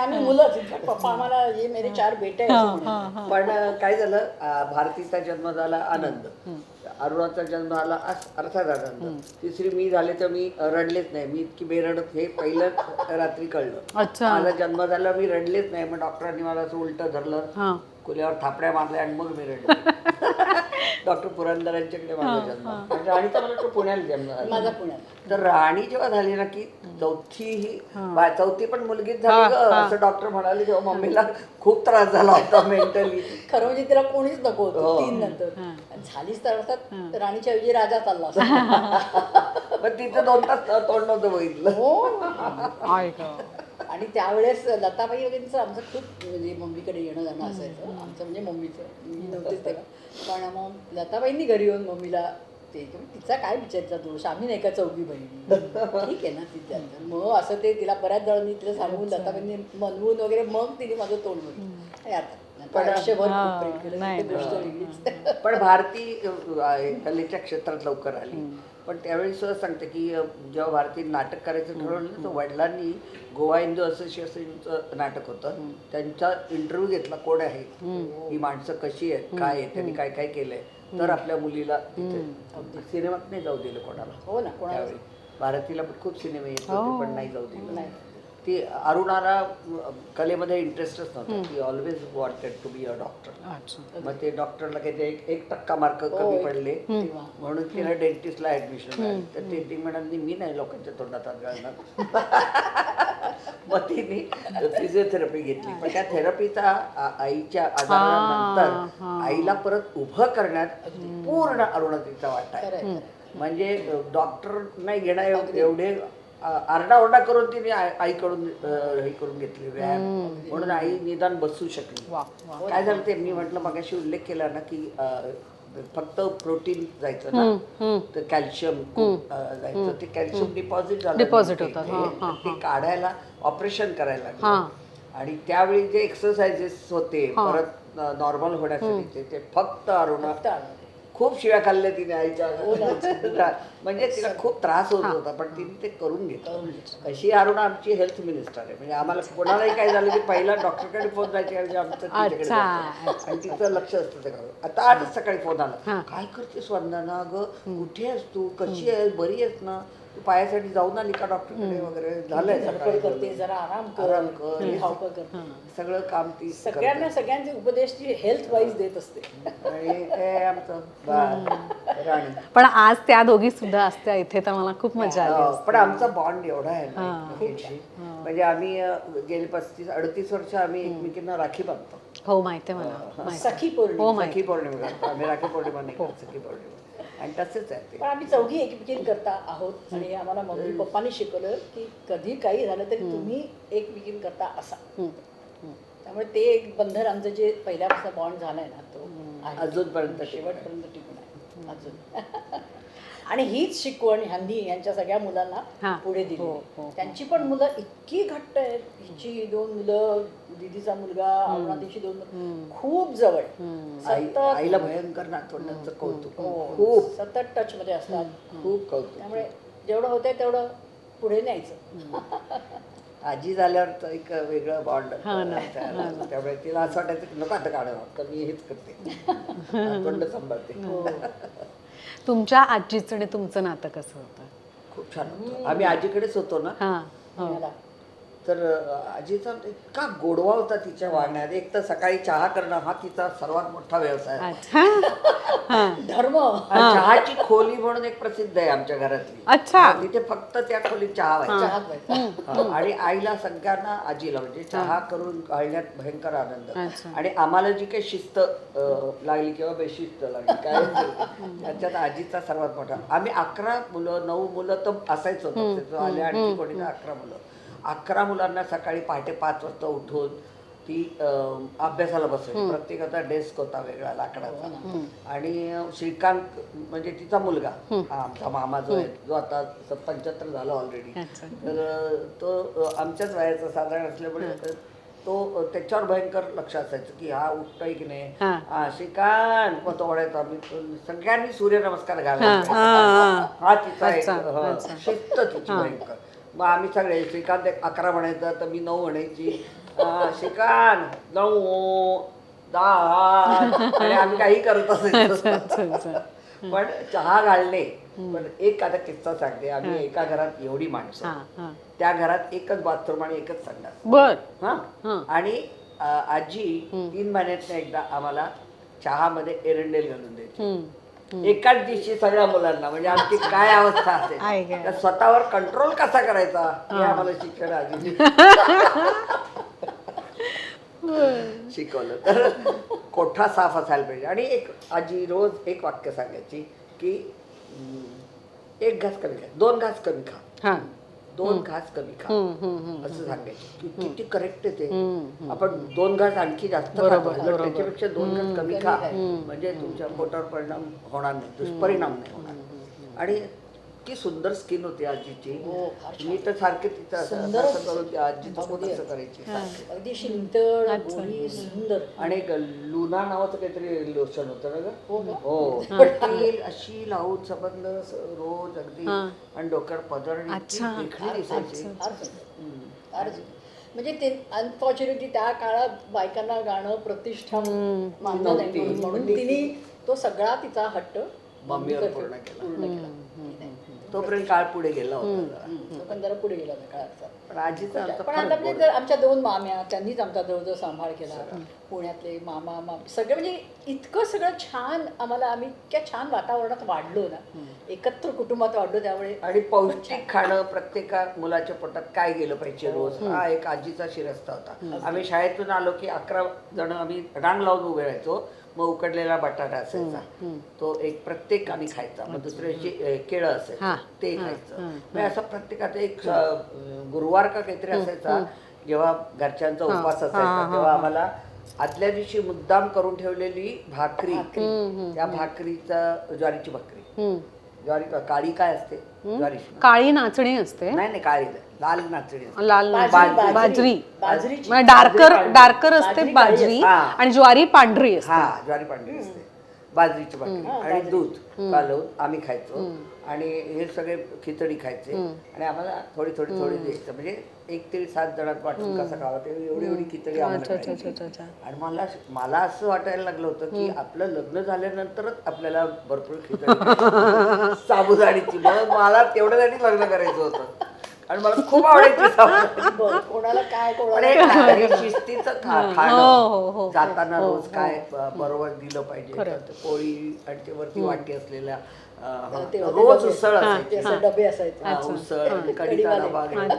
S4: आम्ही मुलंच. पप्पा आम्हाला ये मेरे 4 बेटे आहे.
S5: पण काय झालं, भारतीचा जन्म झाला आनंद, अरुणाचा जन्म झाला अर्थात आनंद, तिसरी मी झाले तर मी रडलेच नाही. मी इतकी बेरडत हे पहिलं रात्री कळलं. माझा जन्म झाला मी रडलेच नाही. मग डॉक्टरांनी मला असं उलटं धरलं, कुल्यावर थापड्या मारल्या आणि मग मी रडले. डॉक्टर पुरंदरांच्याकडे माझा जन्म. म्हणजे राणीचा मला तो पुण्याला जन्म झाला.
S4: माझा पुण्यात.
S5: तर राणी जेव्हा झाली ना की चौथी पण मुलगीच झाली असं डॉक्टर म्हणाले. तेव्हा मम्मीला खूप त्रास झाला होता मेंटली.
S4: खरं म्हणजे तिला कोणीच नको होतं 3 नंतर. झालीच तर अर्थात राणीच्या ऐवजी राजा चालला असता.
S5: पण तिथं 2 तास तोंड नव्हतं बघितलं.
S4: आणि त्यावेळेस लताबाई वगैरेचं आमचं खूप म्हणजे मम्मीकडे येणं जाणं असायचं. आमचं म्हणजे मम्मीचं, मी नव्हतेच तेव्हा. पण मग लताबाईंनी घरी येऊन मम्मीला ते तिचा काय विचारचा दोष, आम्ही नाही का चौघी बहिणी, ठीक आहे ना तिच्या. मग असं ते तिला बऱ्याच जणांनी तिला सांगून लताबाईंनी मनवून वगैरे मग तिने माझं तोंड बघितलं. पण आयुष्यभर खूप प्रेम केलं, ती गोष्ट वेगळीच.
S5: पण भारती कलेच्या क्षेत्रात लवकर आली. पण त्यावेळी सुद्धा सांगते की जेव्हा भारती नाटक करायचं ठरवलं तर वडिलांनी गोवा हिंदू असोसिएशनचं नाटक होतं, त्यांचा इंटरव्ह्यू घेतला. कोण आहे ही माणसं, कशी आहेत, काय आहे, त्यांनी काय काय केलंय, तर आपल्या मुलीला सिनेमात नाही जाऊ दिलं कोणाला.
S4: हो ना, कोणाला.
S5: भारतीला पण खूप सिनेमे येत होते पण नाही जाऊ दिलं. ती अरुणाला कलेमध्ये इंटरेस्टच नव्हता. ती always wanted to be a doctor. मग ते डॉक्टरला काही 1% मार्क कमी पडले म्हणून तिला डेंटिस्टला ऍडमिशन मिळाली. तर ते म्हणाली मी नाही लोकांच्या तोंडात हात घालणार. मग तिने फिजिओथेरपी घेतली. पण त्या थेरपीचा आईच्या आजारानंतर आईला परत उभं करण्यात पूर्ण अरुणातीचा वाटा आहे. म्हणजे डॉक्टर नाही घेणार एवढे आरडाओरडा करून तिने आईकडून हे करून घेतले व्यायाम, म्हणून आई निदान बसू शकली. काय झालं ते मी म्हटलं मगाशी उल्लेख केला ना की फक्त प्रोटीन जायचं ना तर कॅल्शियम जायचं. ते कॅल्शियम डिपॉझिट झालं, ते काढायला ऑपरेशन करायला लागलं. आणि त्यावेळी जे एक्सरसाइजेस होते परत नॉर्मल होण्यासाठी ते फक्त अरुणा खूप शिव्या खाल्ल्या तिने आईच्या. म्हणजे तिला खूप त्रास होत होता, पण तिने ते करून घेतलं. अशी अरुणा आमची हेल्थ मिनिस्टर आहे. म्हणजे आम्हाला कोणालाही काय झालं की पहिला डॉक्टरकडे फोन जायचे म्हणजे आमचं तिच्याकडे जायचं. आणि तिचं लक्ष असतं ते करून. आता आजच सकाळी फोन आला, काय करतेस वंदना ग, कुठे आहेस तू, कशी आहेस, बरी आहेस ना, तू पायासाठी जाऊन आली का डॉक्टरकडे वगैरे. झालंय
S4: धडपड करते, जरा आराम कर, धावपळ करते.
S5: सगळं काम ती
S4: सगळ्यांना सगळ्यांचे उपदेश ती हेल्थ वाईज देत असते.
S5: आणि हे आमचं राणी.
S3: पण आज त्या दोघी सुद्धा असत्या इथे तर मला खूप मजा आली.
S5: पण आमचा बॉन्ड एवढा आहे ना एकमेकींशी. म्हणजे आम्ही गेली 35-38 वर्ष आम्ही एकमेकींना राखी बांधतो.
S3: हो माहिती आहे मला.
S4: सखी पौर्णिमा.
S3: हो
S5: सखी
S3: माहिती.
S5: पौर्णिमा करतो आम्ही, राखी पौर्णिमा नाही करत, सखी पौर्णिमा. आणि तसेच आहे ते.
S4: पण आम्ही चौघी एकमेकींकरता आहोत आणि आम्हाला मम्मी पप्पांनी शिकवलं की कधी काही झालं तरी तुम्ही एकमेकींकरता असा. त्यामुळे ते एक बंधन आमचं जे पहिल्यापासून बॉन्ड झालाय ना तो आहे.
S5: अजूनपर्यंत
S4: शेवटपर्यंत टिकून आहे अजून. आणि हीच शिकवण ह्यांनी यांच्या सगळ्या मुलांना पुढे दिली. त्यांची पण मुलं इतकी घट्ट आहेत. हिची 2 मुलं, दिदीचा मुलगा, अरुणादीची 2 मुलं खूप जवळ, सतत
S5: आईला भयंकर नातवंडांचं कौतुक,
S4: खूप सतत टच मध्ये असतात.
S5: खूप कौतुक.
S4: त्यामुळे जेवढं होतंय तेवढं पुढे न्यायचं.
S5: आजी झाल्यावर तर एक वेगळं बॉन्ड. त्यामुळे तिला असं वाटायचं की नको आता काढावं, तर मी हेच करते, नातवंड सांभाळते.
S3: तुमच्या आजीचं आणि तुमचं नातं कसं होतं?
S5: खूप छान होतं. आम्ही आजीकडेच होतो ना,
S4: मला
S5: तर आजीचा इतका गोडवा होता तिच्या वागण्यात. एक तर सकाळी चहा करणं हा तिचा सर्वात मोठा व्यवसाय.
S4: धर्म.
S5: आणि चहाची खोली म्हणून एक प्रसिद्ध आहे आमच्या घरातली.
S3: अच्छा.
S5: तिथे फक्त त्या खोलीत चहा व्हायचा.
S4: चहात व्हायचा.
S5: आणि आईला सगळ्यांना, आजीला म्हणजे चहा करून घालण्यात भयंकर आनंद. आणि आम्हाला जी काही शिस्त लागली किंवा बेशिस्त लागली काय त्याच्यात आजीचा सर्वात मोठा. आम्ही 11 मुलं 9 मुलं तर असायचो. आले आणखी कोणी 11 मुलं. 11 मुलांना सकाळी पहाटे 5 वाजता उठून ती अभ्यासाला बसायची. प्रत्येकाचा डेस्क होता वेगळा लाकडाचा. आणि श्रीकांत म्हणजे तिचा मुलगा, आमचा मामा जो आहे, जो आता 75 झाला ऑलरेडी, तर तो आमच्याच वयाचा साधारण असल्यामुळे तो त्याच्यावर भयंकर लक्ष असायचं की हा उठतोय की नाही. श्रीकांत मग तो म्हणायचा. आम्ही सगळ्यांनी सूर्यनमस्कार घालायचा. हा तिचा एक शिस्त तिची भयंकर. मग आम्ही सगळे श्रीकांत 11 म्हणायचा तर मी 9 म्हणायची. श्रीकांत 9 10 आणि आम्ही काही करत असायचो. पण चहा घालणे. पण एक आता किस्सा सांगते. आम्ही एका घरात एवढी माणसं, त्या घरात एकच बाथरूम आणि एकच संडास.
S3: बर.
S5: आणि आजी 3 महिन्यातनं एकदा आम्हाला चहामध्ये एरंडेल घालून द्यायची. एकाच दिवशी सगळ्या मुलांना. म्हणजे आमची काय अवस्था असेल, त्या स्वतःवर कंट्रोल कसा करायचा हे आम्हाला शिक्षण आजीने शिकवलं. तर कोठा साफ असायला पाहिजे. आणि एक आजी रोज एक वाक्य सांगायची की 1 घास कमी खा, 2 घास कमी खा, 2 घास कमी खा, असं सांगायचं. किती करेक्ट आहे ते. आपण 2 घास आणखी जास्त खातो, त्याच्यापेक्षा 2 घास कमी खा, म्हणजे तुमच्या पोटावर परिणाम होणार नाही, दुष्परिणाम नाही होणार. आणि इतकी सुंदर स्किन होती आजीची. मी तर सारखे तिचं असं करून आजीचं पोट असं करायची.
S4: अगदी शिंतळ, गोरी, सुंदर.
S5: आणि एक लुना नावाचं काहीतरी लोशन होतं ना ग. हो. ती अशी लावून सबंध रोज अगदी. आणि डोक्यावर पदर देखणी दिसायची.
S4: म्हणजे ते अनफॉर्च्युनेटली त्या काळात बायकांना गाणं प्रतिष्ठा मानलं नाही म्हणून तिने तो सगळा तिचा हट्ट
S5: मम्मीवर पूर्ण केला. तोपर्यंत काळ पुढे गेला होता.
S4: पण जरा पुढे गेला काळाचा.
S5: पण आजीचा
S4: पण आता म्हणजे आमच्या 2 माम्या, त्यांनीच आमचा जवळजवळ सांभाळ केला. पुण्यातले मामा मामी सगळे, म्हणजे इतकं सगळं छान आम्हाला. आम्ही इतक्या छान वातावरणात वाढलो ना, एकत्र कुटुंबात वाढलो. त्यामुळे
S5: आणि पौष्टिक खाणं प्रत्येका मुलाच्या पोटात काय गेलं पाहिजे रोज, हा एक आजीचा शिरस्ता होता. आम्ही शाळेतून आलो की 11 जण आम्ही रांग लावून उभे राहायचो. मग उकडलेला बटाटा असायचा, तो एक प्रत्येकाने खायचा. मग दुसऱ्या दिवशी केळं असायचं, ते खायचं. म्हणजे असं प्रत्येकाचा एक गुरुवार का काहीतरी असायचा, जेव्हा घरच्यांचा उपवास असायचा, तेव्हा आम्हाला आदल्या दिवशी मुद्दाम करून ठेवलेली भाकरी, त्या भाकरीचा ज्वारीची भाकरी, ज्वारी काळी काय असते, ज्वारी
S3: काळी नाचणी असते.
S5: नाही काळी लाल नाचणी,
S3: लाल बाजरी,
S4: बाजरीची
S3: डार्कर असते बाजरी. आणि ज्वारी पांढरी असते.
S5: हा ज्वारी पांढरी असते. बाजरीची भाकरी आणि दूध कालवून आम्ही खायचो आणि हे सगळे खिचडी खायचे आणि आम्हाला थोडी थोडी थोडी द्यायचं म्हणजे 1 ते 7 जणात वाटून कसं खावं ते एवढी एवढी खिचडी आम्हाला खायची. आणि मला असं वाटायला लागलं होतं की आपलं लग्न झाल्यानंतरच आपल्याला भरपूर खिचडी खायची. साबुदाणीची. मग मला तेवढ्यासाठी लग्न करायचं होतं आणि मला खूप आवडायची साबुदाणी.
S4: कोणाला काय
S5: पण
S4: कोणाला
S5: हे शिस्तीचं खाणं जाताना रोज काय बरोबर दिलं पाहिजे तर ते पोळी आणि ते वरती वाटी असलेल्या रोज उसळ असायची.
S4: असे डबे असायचे.
S5: हा, उसळ आणि कढीचा डबा घेऊन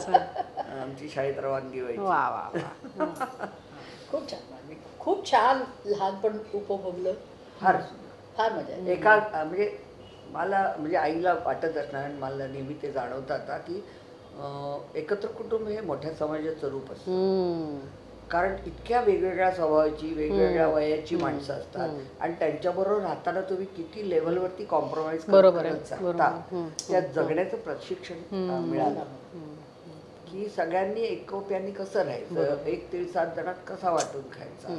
S5: आमची शाळेत रवानगी व्हायची.
S3: वा वा वा.
S4: खूप छान मी खूप छान लहानपण उपभोगलं.
S5: फार
S4: फार मजा आहे.
S5: एका म्हणजे मला म्हणजे आईला वाटत असणार आणि मला नेहमी ते जाणवतं आता की एकत्र कुटुंब हे मोठ्या समाजाचं रूप असतं. कारण इतक्या वेगवेगळ्या स्वभावाची वेगवेगळ्या वयाची माणसं असतात आणि त्यांच्याबरोबर राहताना तुम्ही किती लेवलवरती कॉम्प्रोमाइज करता त्यात जगण्याचं प्रशिक्षण मिळालं की सगळ्यांनी एकोप्याने कसं राहायचं 1 ते 7 जणात कसा वाटून खायचा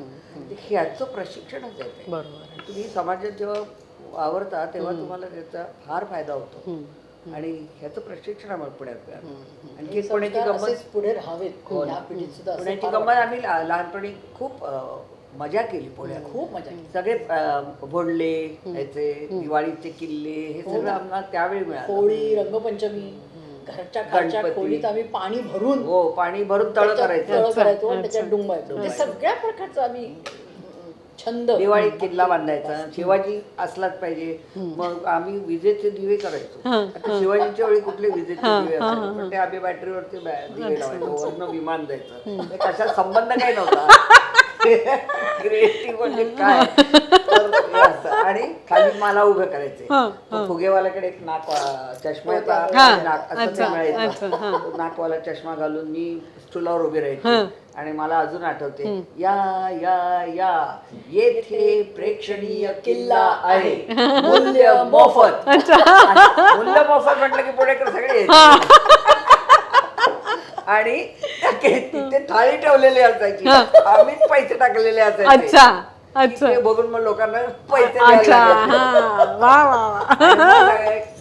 S5: ह्याचं प्रशिक्षणच आहे. तुम्ही समाजात जेव्हा वावरता तेव्हा तुम्हाला त्याचा फार फायदा होतो आणि ह्याचं प्रशिक्षण आम्हाला पुण्यात मिळालं. आणखी पुण्याची गंमत
S4: पुढे राहावेत ह्या पिढीत सुद्धा.
S5: पुण्याची गंमत आम्ही लहानपणी खूप मजा केली पुण्यात.
S4: खूप मजा केली.
S5: सगळे भोंडले ह्याचे दिवाळीचे किल्ले हे सगळं आम्हाला त्यावेळी मिळालं.
S4: होळी रंगपंचमी घरच्या खालच्या खोलीत आम्ही पाणी भरून
S5: पाणी भरून तळ करायचं
S4: त्याच्यात डुंबायचं. म्हणजे सगळ्या प्रकारचं आम्ही छंद.
S5: दिवाळीत किल्ला बांधायचा शिवाजी असलाच पाहिजे. मग आम्ही विजेचे दिवे करायचो. आता शिवाजीच्या वेळी कुठले विजेचे दिवे असायचे पण ते आम्ही बॅटरीवरती दिवे लावायचो. वरनं विमान जायचं. कशा संबंध काही नव्हता. क्रिएटिव्ह म्हणजे काय आणि खाली मला उभं करायचे. फुगेवाल्याकडे एक चष्म्याचा असं मिळायचं. नाकवाला चष्मा घालून मी स्टुलावर उभी राहायची आणि मला अजून आठवते या या या येथे प्रेक्षणीय किल्ला आहे मूल्य मोफत. मूल्य मोफत म्हटलं की पुणेकर सगळे आणि तिथे थाळी ठेवलेली असायची. आम्हीच पैसे टाकलेले असायचे. बघून मग लोकांना पैसे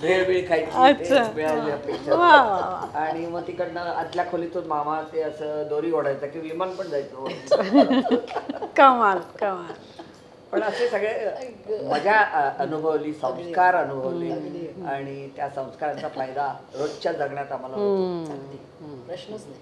S5: भेळ खायची आणि मग तिकडनं आतल्या खोलीतून मामा ते असं दोरी ओढायचं की विमान पण जायचं.
S3: कमाल कमाल.
S5: पण असे सगळे मजा अनुभवली संस्कार अनुभवले आणि त्या संस्कारांचा फायदा रोजच्या जगण्यात आम्हाला होतो.
S4: प्रश्नच नाही.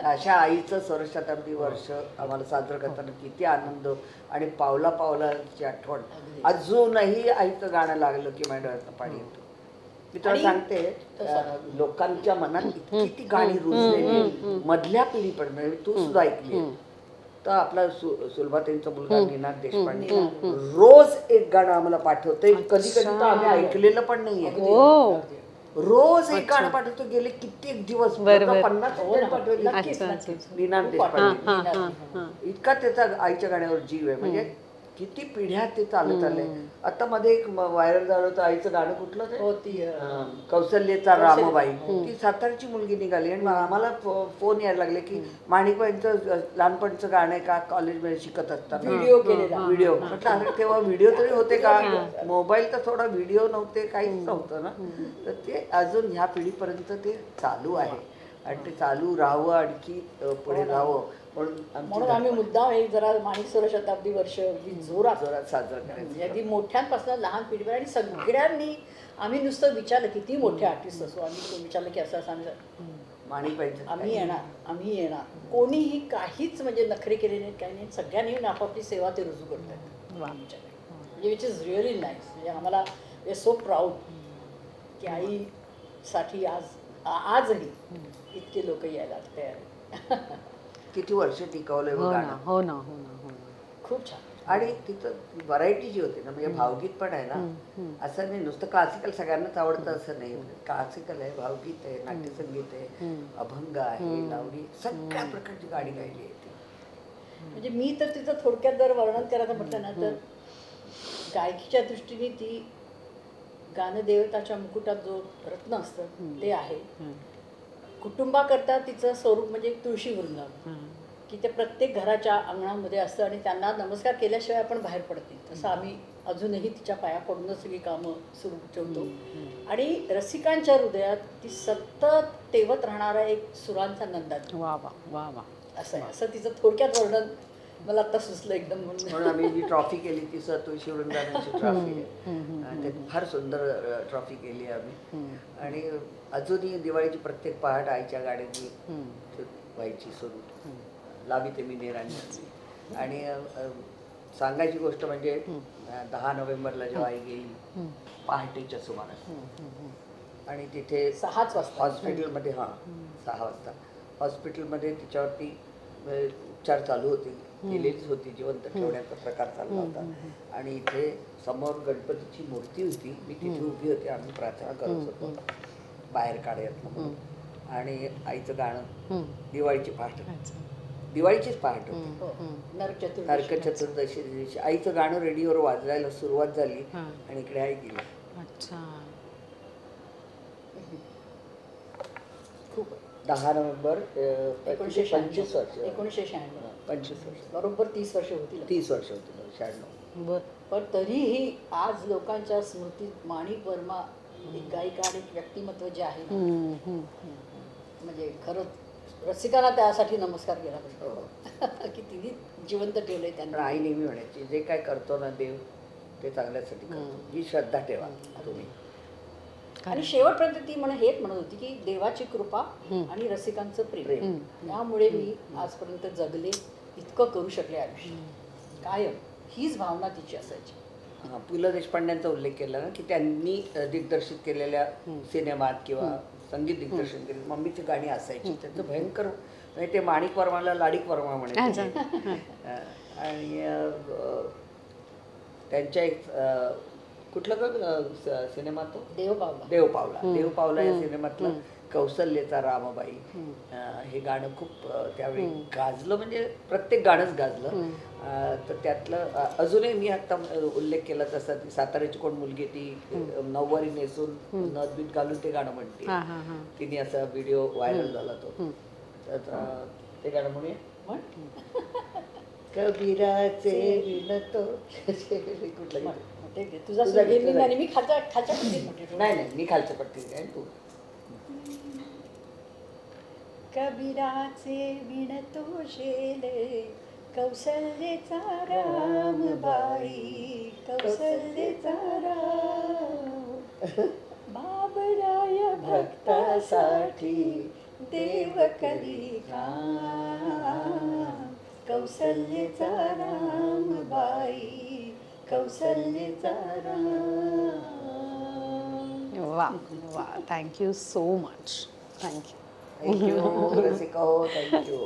S5: अशा आईचं 16 शताब्दी वर्ष आम्हाला साजरं करताना किती आनंद आणि पावला पावलाची आठवण. अजूनही आईचं गाणं लागलं की माझ्या डोळ्यातनं पाणी येतं. मी तुला सांगते लोकांच्या मनात इतकी ती गाणी रुजलेली मधल्या पिढीपर्यंत तू सुद्धा ऐकली तर आपला सुलभाताईंचा मुलगा निनाद देशपांडे रोज एक गाणं आम्हाला पाठवते. कधी कधी तर आम्ही ऐकलेलं पण नाहीये. रोज एक गाणं पाठवतो. गेले कित्येक दिवस 50 पाठवली निनाद देशपांडे. इतका त्याचा आईच्या गाण्यावर जीव आहे. म्हणजे किती पिढ्या ते चालत आले. आता मध्ये एक व्हायरल झालं होतं आईचं गाणं कुठलं ते कौशल्येचा रामबाई. ती सातारची मुलगी निघाली आणि आम्हाला फोन यायला लागले की माणिकबाईंचं लहानपणचं गाणं आहे का कॉलेजमध्ये शिकत असताना व्हिडिओ म्हटलं तेव्हा व्हिडिओ तरी होते का. मोबाईल तर थोडा व्हिडिओ नव्हते काहीच नव्हतं ना. तर ते अजून ह्या पिढीपर्यंत ते चालू आहे आणि ते चालू राहावं आणखी पुढे राहावं
S4: म्हणून आम्ही मुद्दाम एक जरा माणिक 16 शताब्दी वर्ष जोरात
S5: साजरं करायचं.
S4: अगदी मोठ्यांपासून लहान पिढीपर्यंत आणि सगळ्यांनी आम्ही नुसतं विचारलं किती मोठे आर्टिस्ट असो आम्ही विचारलं की असं आम्ही
S5: माणिकबाईंचं
S4: आम्ही येणार. कोणीही काहीच म्हणजे नखरे केले नाहीत काही नाही. सगळ्यांनी आपापली सेवा ते रुजू करतात आमच्याकडे. म्हणजे विच इज रिअली नाईस. म्हणजे आम्हाला वी सो प्राऊड की आईसाठी आजही इतके लोक यायला तयार आहेत.
S5: किती वर्ष टिकवलंय
S3: हो ना.
S4: खूप छान.
S5: आणि तिथं व्हरायटी जी होती ना म्हणजे भावगीत पण आहे ना. असं नाही नुसतं क्लासिकल सगळ्यांनाच आवडतं असं नाही. क्लासिकल आहे भावगीत आहे नाट्यसंगीत आहे अभंग आहे लावणी सगळ्या प्रकारची गाणी गायली आहे.
S4: म्हणजे मी तर तिचं थोडक्यात जर वर्णन करायचं म्हटलं ना तर गायकीच्या दृष्टीने ती गानदेवताच्या मुकुटात जो रत्न असतं ते आहे. कुटुंबाकरता तिचं स्वरूप म्हणजे तुळशी वृंदावन की ते प्रत्येक घराच्या अंगणामध्ये असतं आणि त्यांना नमस्कार केल्याशिवाय आपण बाहेर पडत नाही. तसं आम्ही अजूनही तिच्या पाया पडूनच सगळी कामं सुरू ठेवतो. आणि रसिकांच्या हृदयात ती सतत तेवत राहणारा एक सुरांचा नंदात
S3: वा वा वा वा.
S4: असं आहे. असं तिचं थोडक्यात वर्णन मला आता सुचलं एकदम म्हणून.
S5: म्हणून आम्ही जी ट्रॉफी केली ती तुळशी वृंदावनाची ट्रॉफी आहे. ते फार सुंदर ट्रॉफी केली आम्ही. आणि अजूनही दिवाळीची प्रत्येक पहाट आईच्या गाड्यांनी व्हायची सुरू, लावी ते मी नेरांची. आणि सांगायची गोष्ट म्हणजे 10 नोव्हेंबरला जेव्हा आई गेली पहाटेच्या सुमारास, आणि तिथे
S4: 6च वाजता
S5: हॉस्पिटलमध्ये 6 वाजता हॉस्पिटलमध्ये तिच्यावरती उपचार चालू होते, केलेलीच होती, जिवंत ठेवण्याचा प्रकार चालला होता. आणि इथे समोर गणपतीची मूर्ती होती, मी तिथे उभी होते, आम्ही प्रार्थना करत होतो बाहेर काढायला म्हणून. आणि आईचं गाणं दिवाळीची पहाट, दिवाळीचीच पहाट होती, नरक चतुर्दशी दिवशी आईचं गाणं रेडिओवर वाजवायला सुरुवात झाली आणि इकडे आई गेली.
S3: अच्छा.
S4: खूप
S5: 10 नोव्हेंबर
S4: 1996
S5: वर्ष
S4: 1996
S5: 25 वर्ष
S4: बरोबर 30 वर्ष होतील.
S5: 30 वर्ष होती 96.
S3: बर.
S4: पण तरीही आज लोकांच्या स्मृतीत माणिक वर्मा एक गायिका आणि एक व्यक्तिमत्व जे आहे ना, म्हणजे खरंच रसिकांना त्यासाठी नमस्कार केला पाहिजे की तिने जिवंत ठेवलंय
S5: पण
S4: त्यांना.
S5: आई नेहमी म्हणायची, जे काय करतो ना देव ते चांगल्यासाठी करतो, ही श्रद्धा ठेवा तुम्ही.
S4: आणि शेवटपर्यंत ती हेच म्हणत होती की देवाची कृपा आणि रसिकांचं प्रेम, त्यामुळे मी आजपर्यंत जगले, इतकं करू शकले आयुष्य. कायम हीच भावना तिची असायची.
S5: पु ल देशपांड्यांचा उल्लेख केला ना, की त्यांनी दिग्दर्शित केलेल्या सिनेमात किंवा संगीत दिग्दर्शन केलं मम्मीची गाणी असायची. त्यांचं भयंकर, म्हणजे ते माणिक वर्माला लाडिक वर्मा म्हणायचे. आणि त्यांच्या एक कुठलं का सिनेमा तो देवपावला या सिनेमातलं कौसल्याचा रामबाई हे गाणं खूप त्यावेळी गाजलं, म्हणजे प्रत्येक गाणंच गाजलं. तर त्यातलं अजूनही मी आता उल्लेख केला तसा, ती साताऱ्याची कोण मुलगी ती नऊवारी नेसून नदबीत घालून ते गाणं म्हणते, तिने असा व्हिडिओ व्हायरल झाला तो. तर ते गाणं म्हणूया, कबीराचे विणतो कुठलं
S4: तुझा आणि मी खालच्या पट्टीत म्हणते.
S5: नाही मी खालच्या पट्टीत आहे, तू.
S4: कबीराचे विणतो शेले कौशल्येचा रामबाई, कौशल्येचा राम, बाबराय भक्तासाठी देव करी काम, कौशल्येचा रामबाई, कौशल्येचा राम.
S3: वा वा. Thank you so much. Thank you.
S5: Thank you Rasika, हो थँक्यू.